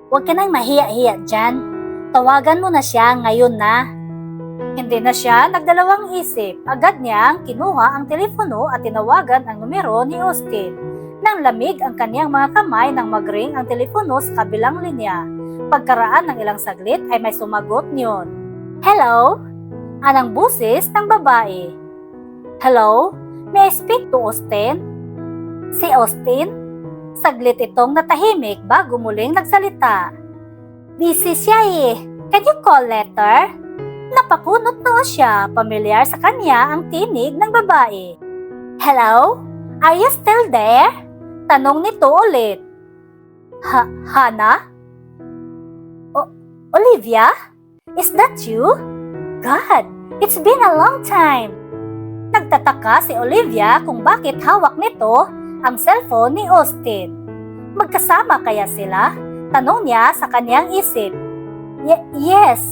Huwag ka nang mahiya-hiya dyan. Tawagan mo na siya ngayon na. Hindi na siya nagdalawang isip. Agad niyang kinuha ang telepono at tinawagan ang numero ni Austin. Nang lamig ang kaniyang mga kamay nang mag-ring ang telepono sa kabilang linya. Pagkaraan ng ilang saglit ay may sumagot niyon. Hello? Anang busis ng babae. Hello? May I speak to Austin? Si Austin? Saglit itong natahimik bago muling nagsalita. Busy siya eh. Can you call later? Napakunot na siya. Pamilyar sa kanya ang tinig ng babae. Hello? Are you still there? Tanong nito ulit. Hana? Olivia? Is that you? God, it's been a long time. Nagtataka si Olivia kung bakit hawak nito ang cellphone ni Austin. Magkasama kaya sila? Tanong niya sa kanyang isip. Yes.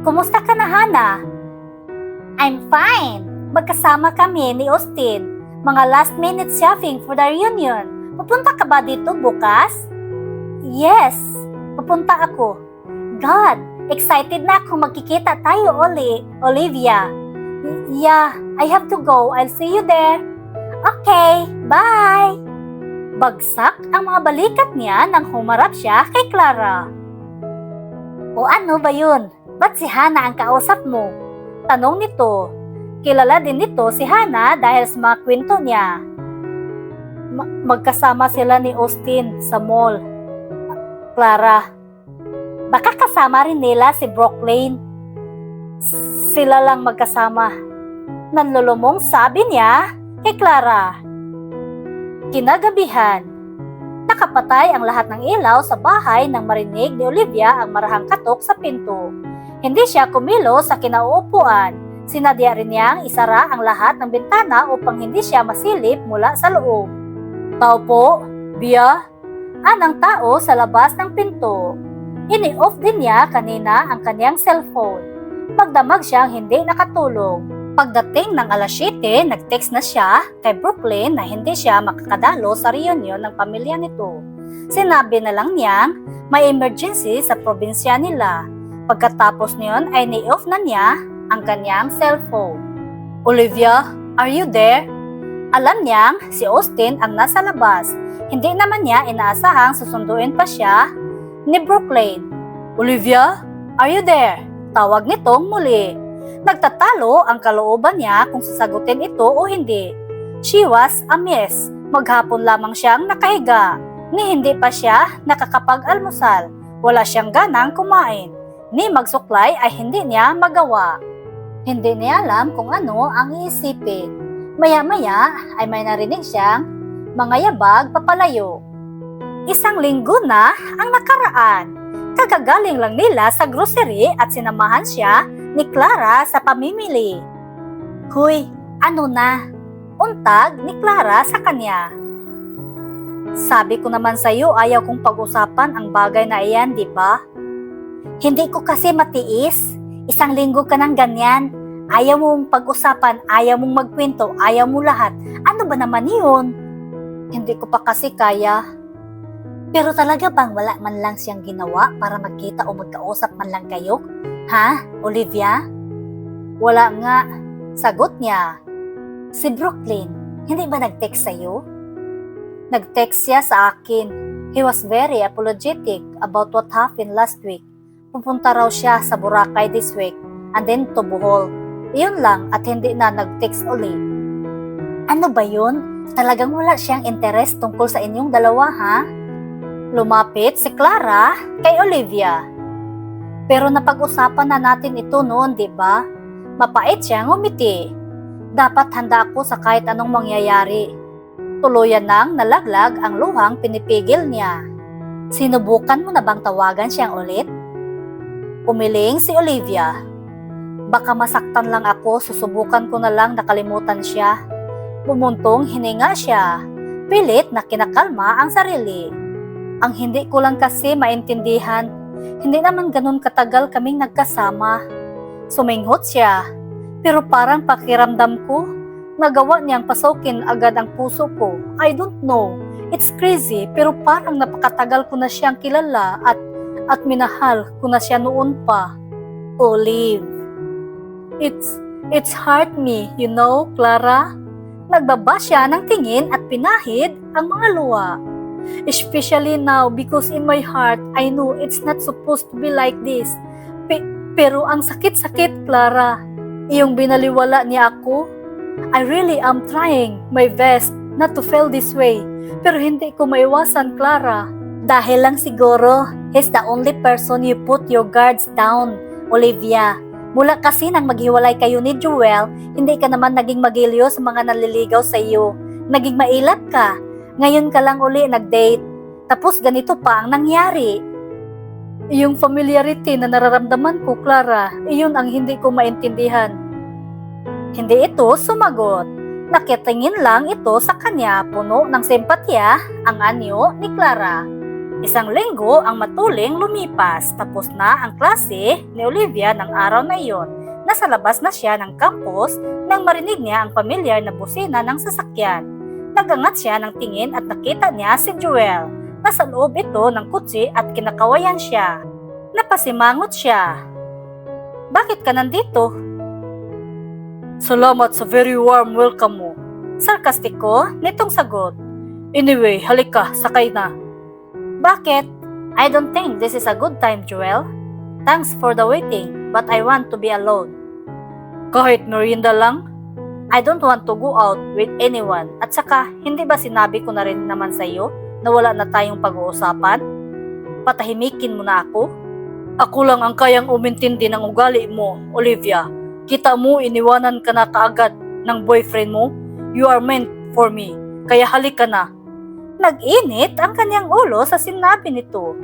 Kumusta ka na, Hana? I'm fine. Magkasama kami ni Austin. Mga last minute shopping for the reunion. Pupunta ka ba dito bukas? Yes. Pupunta ako. God, excited na akong magkikita tayo uli, Olivia. Yeah, I have to go. I'll see you there. Okay, bye! Bagsak ang mga balikat niya nang humarap siya kay Clara. O ano ba yun? Ba't si Hana ang kausap mo? Tanong nito. Kilala din nito si Hana dahil sa mga kwento niya. Magkasama sila ni Austin sa mall. Clara, baka kasama rin nila si Brooklyn. Sila lang magkasama. Nanlulumong sabi niya kay Clara. Kinagabihan, nakapatay ang lahat ng ilaw sa bahay nang marinig ni Olivia ang marahang katok sa pinto. Hindi siya kumilos sa kinauupuan. Sinadya rin niyang isara ang lahat ng bintana upang hindi siya masilip mula sa loob. Tao po, Bia? Anang tao sa labas ng pinto. Ini-off din niya kanina ang kanyang cellphone. Magdamag siyang hindi nakatulog. Pagdating ng alas 7, nag-text na siya kay Brooklyn na hindi siya makakadalo sa reunion ng pamilya nito. Sinabi na lang niyang may emergency sa probinsya nila. Pagkatapos niyon ay ni-off na niya ang kanyang cellphone. Olivia, are you there? Alam niyang si Austin ang nasa labas. Hindi naman niya inaasahang susunduin pa siya ni Brooklyn. Olivia, are you there? Tawag nitong muli. Nagtatalo ang kalooban niya kung sasagutin ito o hindi. She was a mess. Maghapon lamang siyang nakahiga. Ni hindi pa siya nakakapag-almusal. Wala siyang ganang kumain. Ni magsuklay ay hindi niya magawa. Hindi niya alam kung ano ang iisipin. Maya-maya ay may narinig siyang mga yabag papalayo. Isang linggo na ang nakaraan. Kagagaling lang nila sa grocery at sinamahan siya ni Clara sa pamimili. Huy, ano na? Untag ni Clara sa kanya. Sabi ko naman sa iyo ayaw kong pag-usapan ang bagay na iyan, di ba? Hindi ko kasi matiis. Isang linggo ka ng ganyan. Ayaw mong pag-usapan, ayaw mong magkwento, ayaw mo lahat. Ano ba naman yun? Hindi ko pa kasi kaya. Pero talaga bang wala man lang siyang ginawa para magkita o magkausap man lang kayo? Ha, Olivia? Wala nga. Sagot niya. Si Brooklyn, hindi ba nag-text sa'yo? Nag-text siya sa akin. He was very apologetic about what happened last week. Pupunta raw siya sa Boracay this week and then to Bohol. Iyon lang at hindi na nag-text uli. Ano ba yun? Talagang wala siyang interest tungkol sa inyong dalawa, ha? Lumapit si Clara kay Olivia. Pero napag-usapan na natin ito noon, di ba? Mapait siyang umiti. Dapat handa ako sa kahit anong mangyayari. Tuluyan nang nalaglag ang luhang pinipigil niya. Sinubukan mo na bang tawagan siyang ulit? Umiling si Olivia. Baka masaktan lang ako, susubukan ko na lang nakalimutan siya. Bumuntong hininga siya. Pilit na kinakalma ang sarili. Ang hindi ko lang kasi maintindihan, hindi naman ganun katagal kaming nagkasama. Suminghot siya, pero parang pakiramdam ko, nagawa niyang pasukin agad ang puso ko. I don't know, it's crazy, pero parang napakatagal ko na siyang kilala at minahal ko na siya noon pa. Olive, it's hurt me, you know, Clara? Nagbaba siya ng tingin at pinahid ang mga luha. Especially now because in my heart, I know it's not supposed to be like this. Pero ang sakit-sakit, Clara. Iyong binaliwala niya ako. I really am trying my best not to feel this way. Pero hindi ko maiwasan, Clara. Dahil lang siguro, he's the only person you put your guards down, Olivia. Mula kasi nang maghiwalay kayo ni Joel, hindi ka naman naging magiliw sa mga nanliligaw sa iyo. Naging mailap ka. Ngayon ka lang uli nag-date. Tapos ganito pa ang nangyari. Yung familiarity na nararamdaman ko, Clara, iyon ang hindi ko maintindihan. Hindi ito sumagot. Nakitingin lang ito sa kanya, puno ng simpatya ang anyo ni Clara. Isang linggo ang matuling lumipas. Tapos na ang klase ni Olivia ng araw na iyon. Nasa labas na siya ng campus nang marinig niya ang pamilyar na busina ng sasakyan. Nagangat siya ng tingin at nakita niya si Joel. Nasa loob ito ng kutsi at kinakawayan siya. Napasimangot siya. Bakit ka nandito? Salamat sa very warm welcome mo. Sarkastiko nitong sagot. Anyway, halika, sakay na. Bakit? I don't think this is a good time, Joel. Thanks for the waiting, but I want to be alone. Kahit merienda lang? I don't want to go out with anyone. At saka, hindi ba sinabi ko na rin naman sa iyo na wala na tayong pag-uusapan? Patahimikin mo na ako? Ako lang ang kayang umintindi ng ugali mo, Olivia. Kita mo, iniwanan ka na kaagad ng boyfriend mo. You are meant for me. Kaya halika na. Nag-init ang kanyang ulo sa sinabi nito.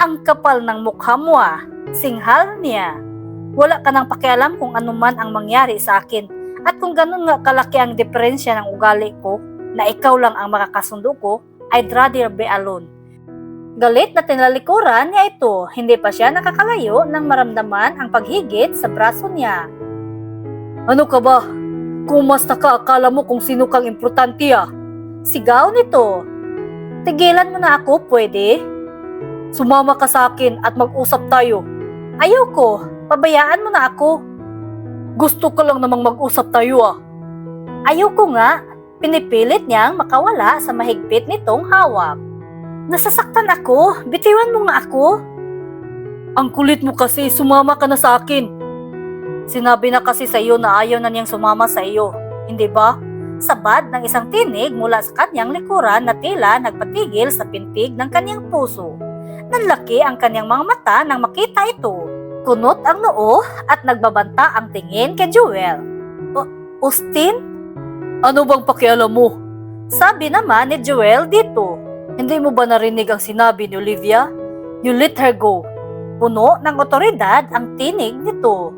Ang kapal ng mukha mo singhal niya. Wala ka nang pakialam kung anuman ang mangyari sa akin at kung ganun nga kalaki ang diferensya ng ugali ko na ikaw lang ang makakasundo ko, I'd rather be alone. Galit na tinalikuran niya ito, hindi pa siya nakakalayo nang maramdaman ang paghigit sa braso niya. Ano ka ba? Kung mas nakaakala mo kung sino kang importante Sigaw nito. Tigilan mo na ako, pwede? Sumama ka sa akin at mag-usap tayo. Ayoko, pabayaan mo na ako. Gusto ka lang namang mag-usap tayo Ayoko nga, pinipilit niyang makawala sa mahigpit nitong hawak. Nasasaktan ako, bitiwan mo nga ako. Ang kulit mo kasi, sumama ka na sa akin. Sinabi na kasi sa iyo na ayaw na niyang sumama sa iyo, hindi ba? Sabad ng isang tinig mula sa kanyang likuran na tila nagpatigil sa pintig ng kanyang puso. Nanlaki ang kanyang mga mata nang makita ito. Kunot ang noo at nagbabanta ang tingin kay Jewel. Austin? Ano bang pakialam mo? Sabi naman ni Jewel dito. Hindi mo ba narinig ang sinabi ni Olivia? You let her go. Puno ng otoridad ang tinig nito.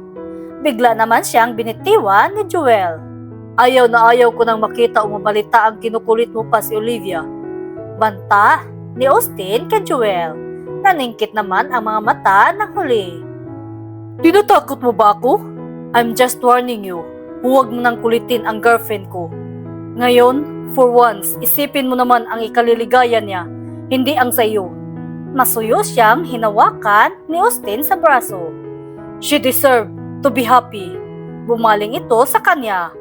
Bigla naman siyang binitiwan ni Jewel. Ayaw na ayaw ko nang makita o mabalita ang kinukulit mo pa si Olivia. Banta ni Austin kay Jewel. Naningkit naman ang mga mata ng huli. Tinatakot mo ba ako? I'm just warning you. Huwag mo nang kulitin ang girlfriend ko. Ngayon, for once, isipin mo naman ang ikaliligaya niya, hindi ang sayo. Masuyo siyang hinawakan ni Austin sa braso. She deserved to be happy. Bumaling ito sa kanya.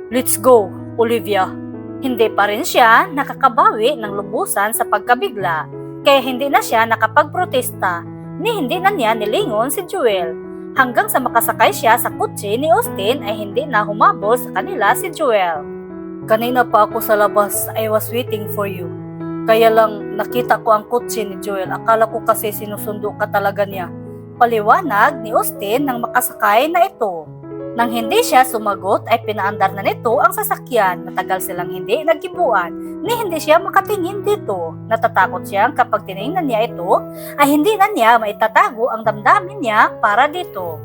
Let's go, Olivia. Hindi pa rin siya nakakabawi ng lubusan sa pagkabigla, kaya hindi na siya nakapagprotesta, ni hindi na niya nilingon si Jewel. Hanggang sa makasakay siya sa kotse ni Austin ay hindi na humabol sa kanila si Jewel. Kanina pa ako sa labas, I was waiting for you. Kaya lang nakita ko ang kotse ni Jewel, akala ko kasi sinusundo ka talaga niya. Paliwanag ni Austin nang makasakay na ito. Nang hindi siya sumagot ay pinaandar na nito ang sasakyan. Matagal silang hindi nagkibuan ni hindi siya makatingin dito. Natatakot siyang kapag tinignan niya ito ay hindi na niya maitatago ang damdamin niya para dito.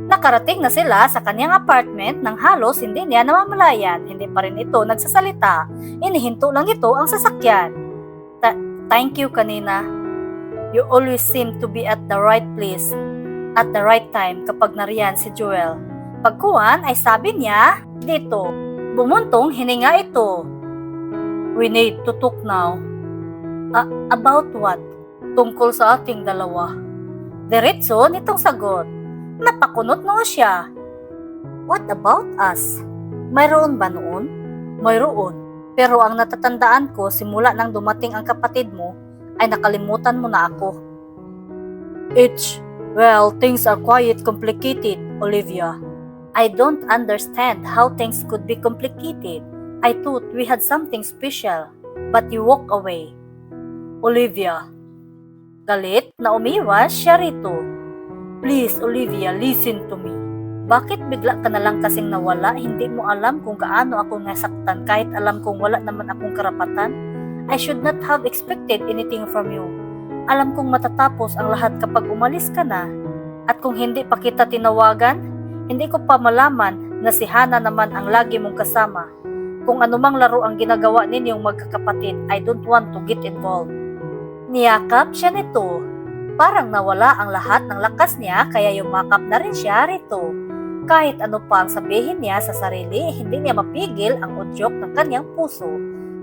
Nakarating na sila sa kanyang apartment nang halos hindi niya namamalayan. Hindi pa rin ito nagsasalita. Inihinto lang nito ang sasakyan. Thank you kanina. You always seem to be at the right place at the right time kapag nariyan si Jewel. Pagkuhan ay sabi niya dito. Bumuntong hininga ito. We need to talk now. About what? Tungkol sa ating dalawa. Diretso nitong sagot. Napakunot noo siya. What about us? Mayroon ba noon? Mayroon. Pero ang natatandaan ko simula nang dumating ang kapatid mo ay nakalimutan mo na ako. Well, things are quite complicated, Olivia. I don't understand how things could be complicated. I thought we had something special, but you walk away. Olivia. Galit na umiwas siya rito. Please, Olivia, listen to me. Bakit bigla ka na lang kasing nawala? Hindi mo alam kung gaano ako nasaktan kahit alam kong wala naman akong karapatan? I should not have expected anything from you. Alam kong matatapos ang lahat kapag umalis ka na. At kung hindi pa kita tinawagan, hindi ko pa malaman na si Hana naman ang lagi mong kasama. Kung anumang laro ang ginagawa ninyong magkakapatid, I don't want to get involved. Niyakap siya nito. Parang nawala ang lahat ng lakas niya kaya yumakap na rin siya rito. Kahit ano pa ang sabihin niya sa sarili, hindi niya mapigil ang udyok ng kanyang puso.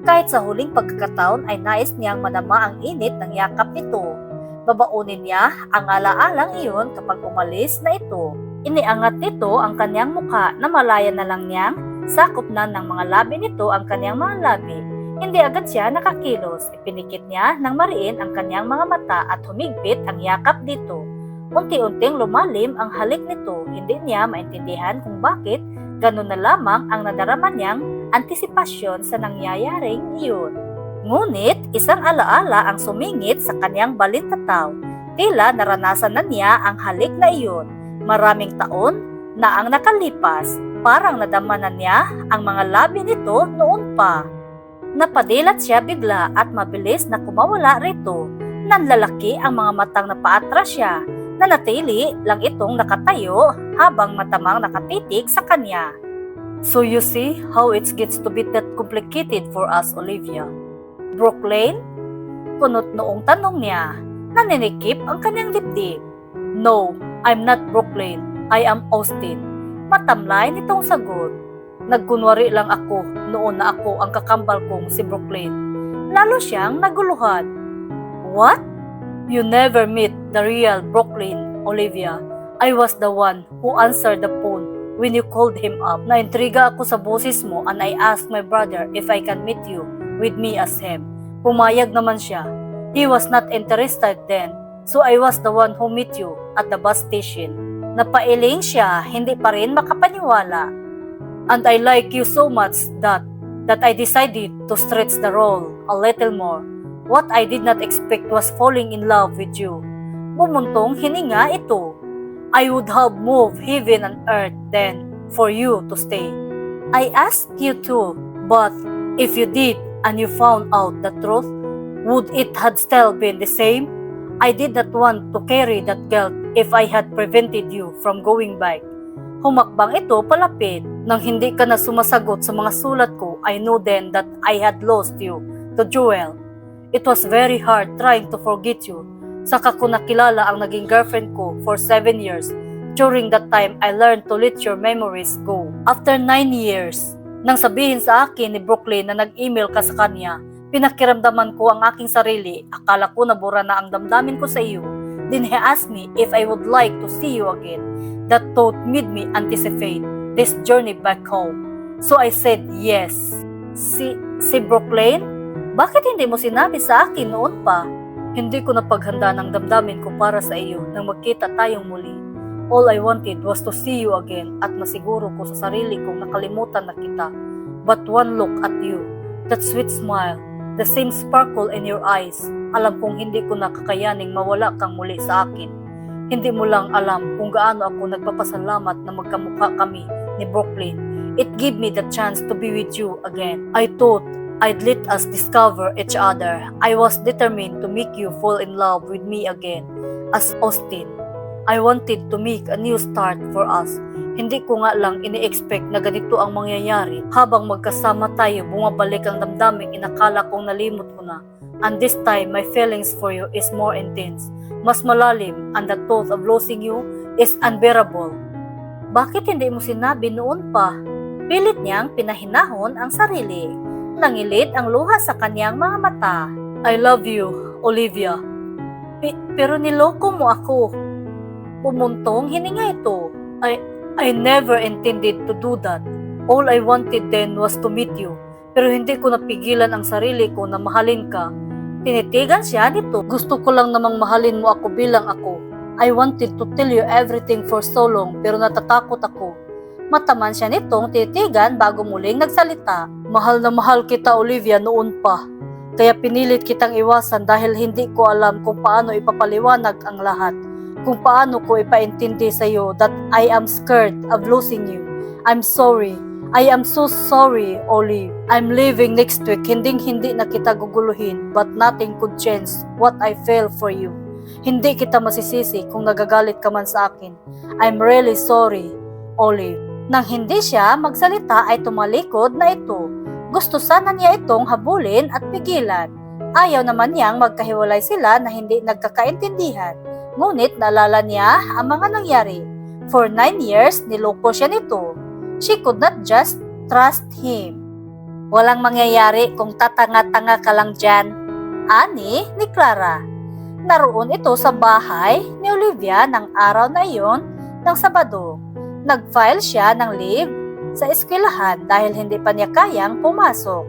Kahit sa huling pagkakataon ay nais niyang madama ang init ng yakap nito. Babaunin niya ang alaalang iyon kapag umalis na ito. Iniangat nito ang kanyang mukha na malaya na lang niyang sakop na ng mga labi nito ang kanyang mga labi. Hindi agad siya nakakilos. Ipinikit niya ng mariin ang kanyang mga mata at humigpit ang yakap dito. Unti-unting lumalim ang halik nito. Hindi niya maintindihan kung bakit ganun na lamang ang nadarama niyang antisipasyon sa nangyayaring iyon. Ngunit isang alaala ang sumingit sa kanyang balintataw. Tila naranasan na niya ang halik na iyon. Maraming taon na ang nakalipas, parang nadama na niya ang mga labi nito noon pa. Napadilat siya bigla at mabilis na kumawala rito. Nanlalaki ang mga matang napaatras siya. Nanatili lang itong nakatayo habang matamang nakatitig sa kanya. So you see how it gets to be that complicated for us, Olivia. Brooklyn? Kunot noong tanong niya. Naninikip ang kanyang dibdib. No, I'm not Brooklyn. I am Austin. Matamlay nitong sagot. Nagkunwari lang ako noon na ako ang kakambal kong si Brooklyn. Lalo siyang naguluhan. What? You never meet the real Brooklyn, Olivia. I was the one who answered the phone when you called him up. Naintriga ako sa boses mo and I asked my brother if I can meet you with me as him. Pumayag naman siya. He was not interested then, so I was the one who met you at the bus station. Napailing siya, hindi pa rin makapaniwala. And I like you so much that I decided to stretch the role a little more. What I did not expect was falling in love with you. Bumuntong hininga ito. I would have moved heaven and earth then for you to stay. I asked you to, but if you did and you found out the truth, would it had still been the same? I did not want to carry that guilt if I had prevented you from going back. Humakbang ito palapit. Nang hindi ka na sumasagot sa mga sulat ko, I knew then that I had lost you to Joel. It was very hard trying to forget you. Saka ko nakilala ang naging girlfriend ko for 7 years. During that time, I learned to let your memories go. After 9 years, nang sabihin sa akin ni Brooklyn na nag-email ka sa kanya, pinakiramdaman ko ang aking sarili. Akala ko nabura na ang damdamin ko sa iyo. Then he asked me if I would like to see you again. That thought made me anticipate this journey back home. So I said yes. Si Brooklyn? Bakit hindi mo sinabi sa akin noon pa? Hindi ko napaghanda ng damdamin ko para sa iyo nang magkita tayong muli. All I wanted was to see you again at masiguro ko sa sarili kong nakalimutan na kita. But one look at you, that sweet smile, the same sparkle in your eyes, alam kong hindi ko nakakayaning mawala kang muli sa akin. Hindi mo lang alam kung gaano ako nagpapasalamat na magkamukha kami ni Brooklyn. It gave me the chance to be with you again. I thought I'd let us discover each other. I was determined to make you fall in love with me again as Austin. I wanted to make a new start for us. Hindi ko nga lang ini-expect na ganito ang mangyayari. Habang magkasama tayo, bumabalik ang damdaming inakala kong nalimot ko na. And this time, my feelings for you is more intense. Mas malalim, and the thought of losing you is unbearable. Bakit hindi mo sinabi noon pa? Pilit niyang pinahinahon ang sarili. Nangilid ang luha sa kanyang mga mata. I love you, Olivia. Pero niloko mo ako. Pumuntong hininga ito. I never intended to do that. All I wanted then was to meet you. Pero hindi ko napigilan ang sarili ko na mahalin ka. Tinitigan siya nito. Gusto ko lang namang mahalin mo ako bilang ako. I wanted to tell you everything for so long pero natatakot ako. Mataman siya nitong titigan bago muling nagsalita. Mahal na mahal kita, Olivia, noon pa. Kaya pinilit kitang iwasan dahil hindi ko alam kung paano ipapaliwanag ang lahat. Kung paano ko ipaintindi sa iyo that I am scared of losing you. I'm sorry. I am so sorry, Olive. I'm leaving next week. Hindi na kita guguluhin, but nothing could change what I feel for you. Hindi kita masisisi kung nagagalit ka man sa akin. I'm really sorry, Olive. Nang hindi siya magsalita ay tumalikod na ito. Gusto sana niya itong habulin at pigilan. Ayaw naman niyang magkahiwalay sila na hindi nagkakaintindihan. Ngunit naalala niya ang mga nangyari. For 9 years, niloko siya nito. She could not just trust him. Walang mangyayari kung tatanga-tanga ka lang dyan, ani ni Clara. Naroon ito sa bahay ni Olivia ng araw na iyon ng Sabado. Nag-file siya ng leave sa eskwelahan dahil hindi pa niya kayang pumasok.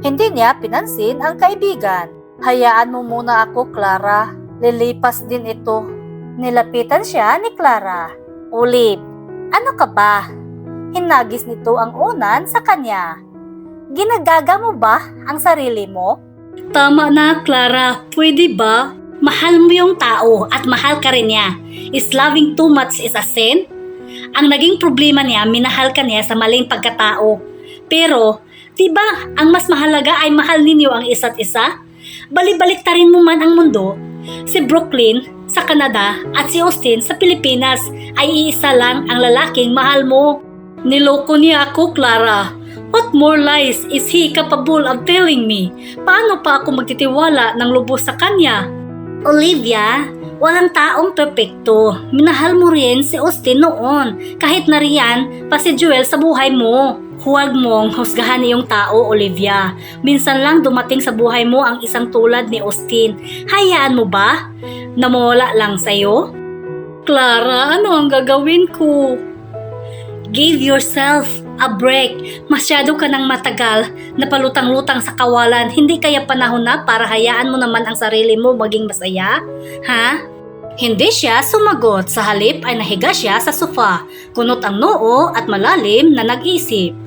Hindi niya pinansin ang kaibigan. Hayaan mo muna ako, Clara. Lilipas din ito. Nilapitan siya ni Clara. Olive, ano ka ba? Hinagis nito ang unan sa kanya. Ginagaga mo ba ang sarili mo? Tama na, Clara. Pwede ba? Mahal mo yung tao at mahal ka rin niya. Is loving too much is a sin? Ang naging problema niya, minahal ka niya sa maling pagkatao. Pero, Diba, ang mas mahalaga ay mahal ninyo ang isa't isa? Balibaliktarin mo man ang mundo, si Brooklyn sa Canada at si Austin sa Pilipinas ay iisa lang ang lalaking mahal mo. Niloko niya ako, Clara. What more lies is he capable of telling me? Paano pa ako magtitiwala ng lubos sa kanya? Olivia, walang taong perpekto. Minahal mo rin si Austin noon, kahit na riyan pa si Joel sa buhay mo. Huwag mong husgahan iyong tao, Olivia. Minsan lang dumating sa buhay mo ang isang tulad ni Austin. Hayaan mo ba? Namawala lang sa'yo? Clara, ano ang gagawin ko? Give yourself a break. Masyado ka nang matagal na palutang-lutang sa kawalan. Hindi kaya panahon na para hayaan mo naman ang sarili mo maging masaya? Ha? Hindi siya sumagot. Sa halip ay nahiga siya sa sofa. Kunot ang noo at malalim na nag-isip.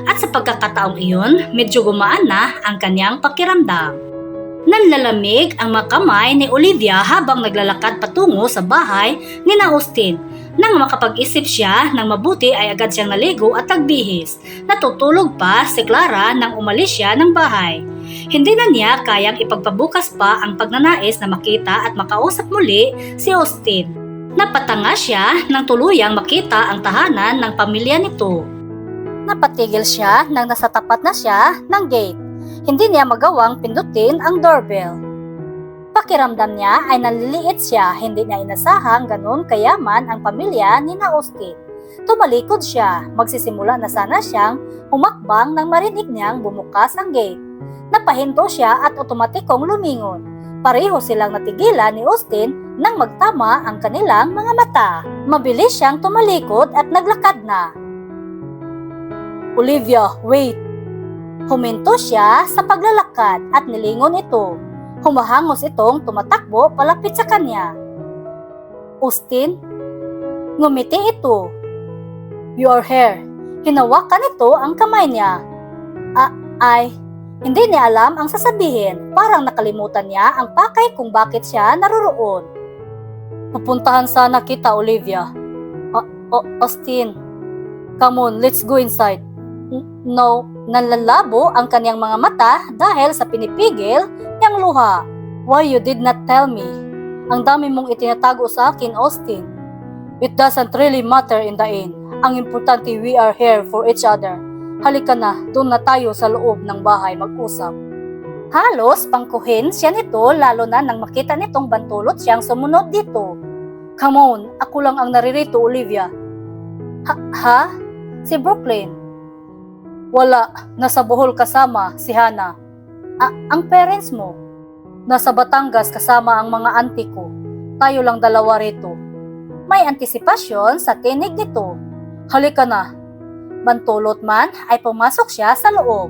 At sa pagkakataong iyon, medyo gumaan na ang kanyang pakiramdam. Nanlalamig ang mga kamay ni Olivia habang naglalakad patungo sa bahay ni na Austin. Nang makapag-isip siya ng mabuti ay agad siyang naligo at nagbihis. Natutulog pa si Clara nang umalis siya ng bahay. Hindi na niya kayang ipagpabukas pa ang pagnanais na makita at makausap muli si Austin. Napatanga siya nang tuluyang makita ang tahanan ng pamilya nito. Napatigil siya nang nasa tapat na siya ng gate. Hindi niya magawang pindutin ang doorbell. Pakiramdam niya ay naliliit siya, hindi niya inasahang ganun kayaman ang pamilya ni na Austin. Tumalikod siya, magsisimula na sana siyang humakbang nang marinig niyang bumukas ang gate. Napahinto siya at otomatikong lumingon. Pareho silang natigilan ni Austin nang magtama ang kanilang mga mata. Mabilis siyang tumalikod at naglakad na. Olivia, wait! Huminto siya sa paglalakad at nilingon ito. Humahangos itong tumatakbo palapit sa kanya. Austin? Ngumiti ito. Your hair. Hinawakan ito ang kamay niya. Hindi niya alam ang sasabihin. Parang nakalimutan niya ang pakay kung bakit siya naroroon. Pupuntahan sana kita, Olivia. Austin. Come on, let's go inside. No, nanlalabo ang kanyang mga mata dahil sa pinipigil niyang luha. Why you did not tell me? Ang dami mong itinatago sa akin, Austin. It doesn't really matter in the end. Ang importante, we are here for each other. Halika na, doon na tayo sa loob ng bahay mag-usap. Halos pangkuhin siya nito lalo na nang makita nitong bantulot siyang sumunod dito. Come on, ako lang ang naririto, Olivia. Ha? Si Brooklyn? Wala, nasa Bohol kasama si Hannah. Ang parents mo? Nasa Batangas kasama ang mga auntie ko. Tayo lang dalawa rito. May antisipasyon sa tinig nito. Halika na. Bantulot man ay pumasok siya sa loob.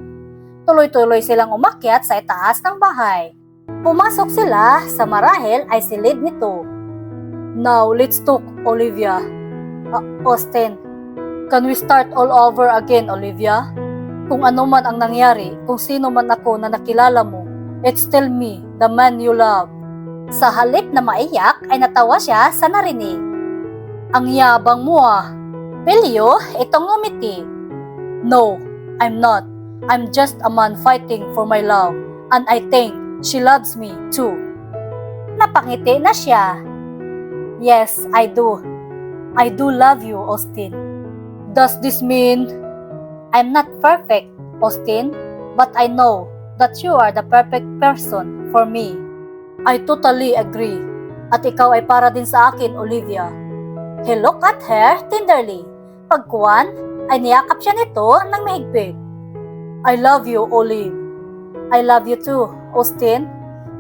Tuloy-tuloy silang umakyat sa itaas ng bahay. Pumasok sila sa marahil ay silid nito. Now, let's talk, Olivia. Austin, can we start all over again, Olivia? Kung ano man ang nangyari, kung sino man ako na nakilala mo, it's still me, the man you love. Sa halip na maiyak ay natawa siya sa narinig. Ang yabang mo ah. Pelyo, itong ngumiti. No, I'm not. I'm just a man fighting for my love. And I think she loves me too. Napangiti na siya. Yes, I do. I do love you, Austin. Does this mean I'm not perfect, Austin, but I know that you are the perfect person for me. I totally agree. At ikaw ay para din sa akin, Olivia. He looked at her tenderly. Pagkuwan, ay niyakap siya nito ng mahigpit. I love you, Olive. I love you too, Austin.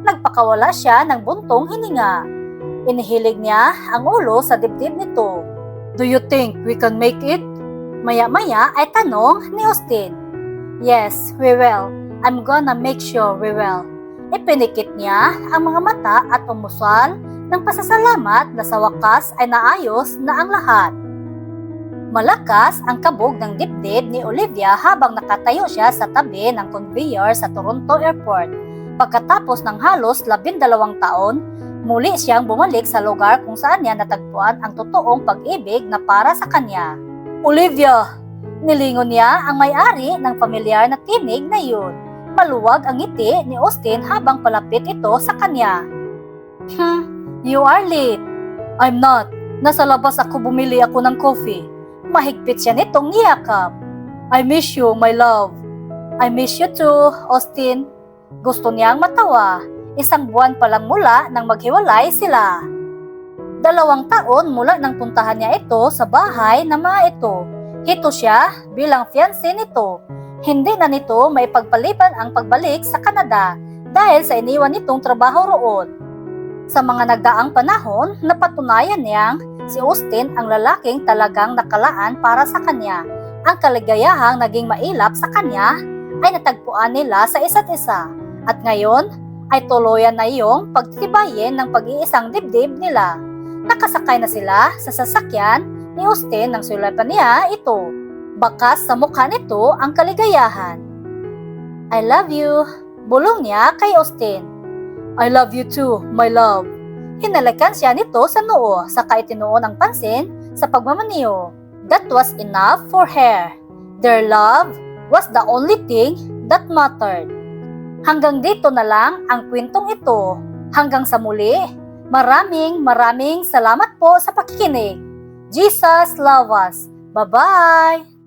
Nagpakawala siya ng buntong hininga. Inihilig niya ang ulo sa dibdib nito. Do you think we can make it? Maya-maya ay tanong ni Austin. Yes, we will. I'm gonna make sure we will. Ipinikit niya ang mga mata at umusal ng pasasalamat na sa wakas ay naayos na ang lahat. Malakas ang kabog ng dibdib ni Olivia habang nakatayo siya sa tabi ng conveyor sa Toronto Airport. Pagkatapos ng halos 12 taon, muli siyang bumalik sa lugar kung saan niya natagpuan ang totoong pag-ibig na para sa kanya. Olivia, Nilingon niya ang may-ari ng pamilyar na tinig na yun. Maluwag ang ngiti ni Austin habang palapit ito sa kanya. You are late. I'm not. Nasa labas ako, bumili ako ng coffee. Mahigpit siya nitong niyakap. I miss you, my love. I miss you too, Austin. Gusto niyang matawa. 1 buwan pa lang mula nang maghiwalay sila. 2 taon mula nang puntahan niya ito sa bahay na mga ito. Hito siya bilang fiancé nito. Hindi na nito maipagpaliban ang pagbalik sa Canada dahil sa iniwan nitong trabaho roon. Sa mga nagdaang panahon, napatunayan niyang si Austin ang lalaking talagang nakalaan para sa kanya. Ang kaligayahang naging mailap sa kanya ay natagpuan nila sa isa't isa. At ngayon ay tuluyan na iyong pagtitibayin ng pag-iisang dibdib nila. Nakasakay na sila sa sasakyan ni Austin nang sulapan niya ito. Bakas sa mukha nito ang kaligayahan. I love you, bulong niya kay Austin. I love you too, my love. Hinalikan siya nito sa noo, saka itinuon ang pansin sa pagmamaniho. That was enough for her. Their love was the only thing that mattered. Hanggang dito na lang ang kwentong ito. Hanggang sa muli, maraming salamat po sa pakikinig. Jesus love us. Bye-bye!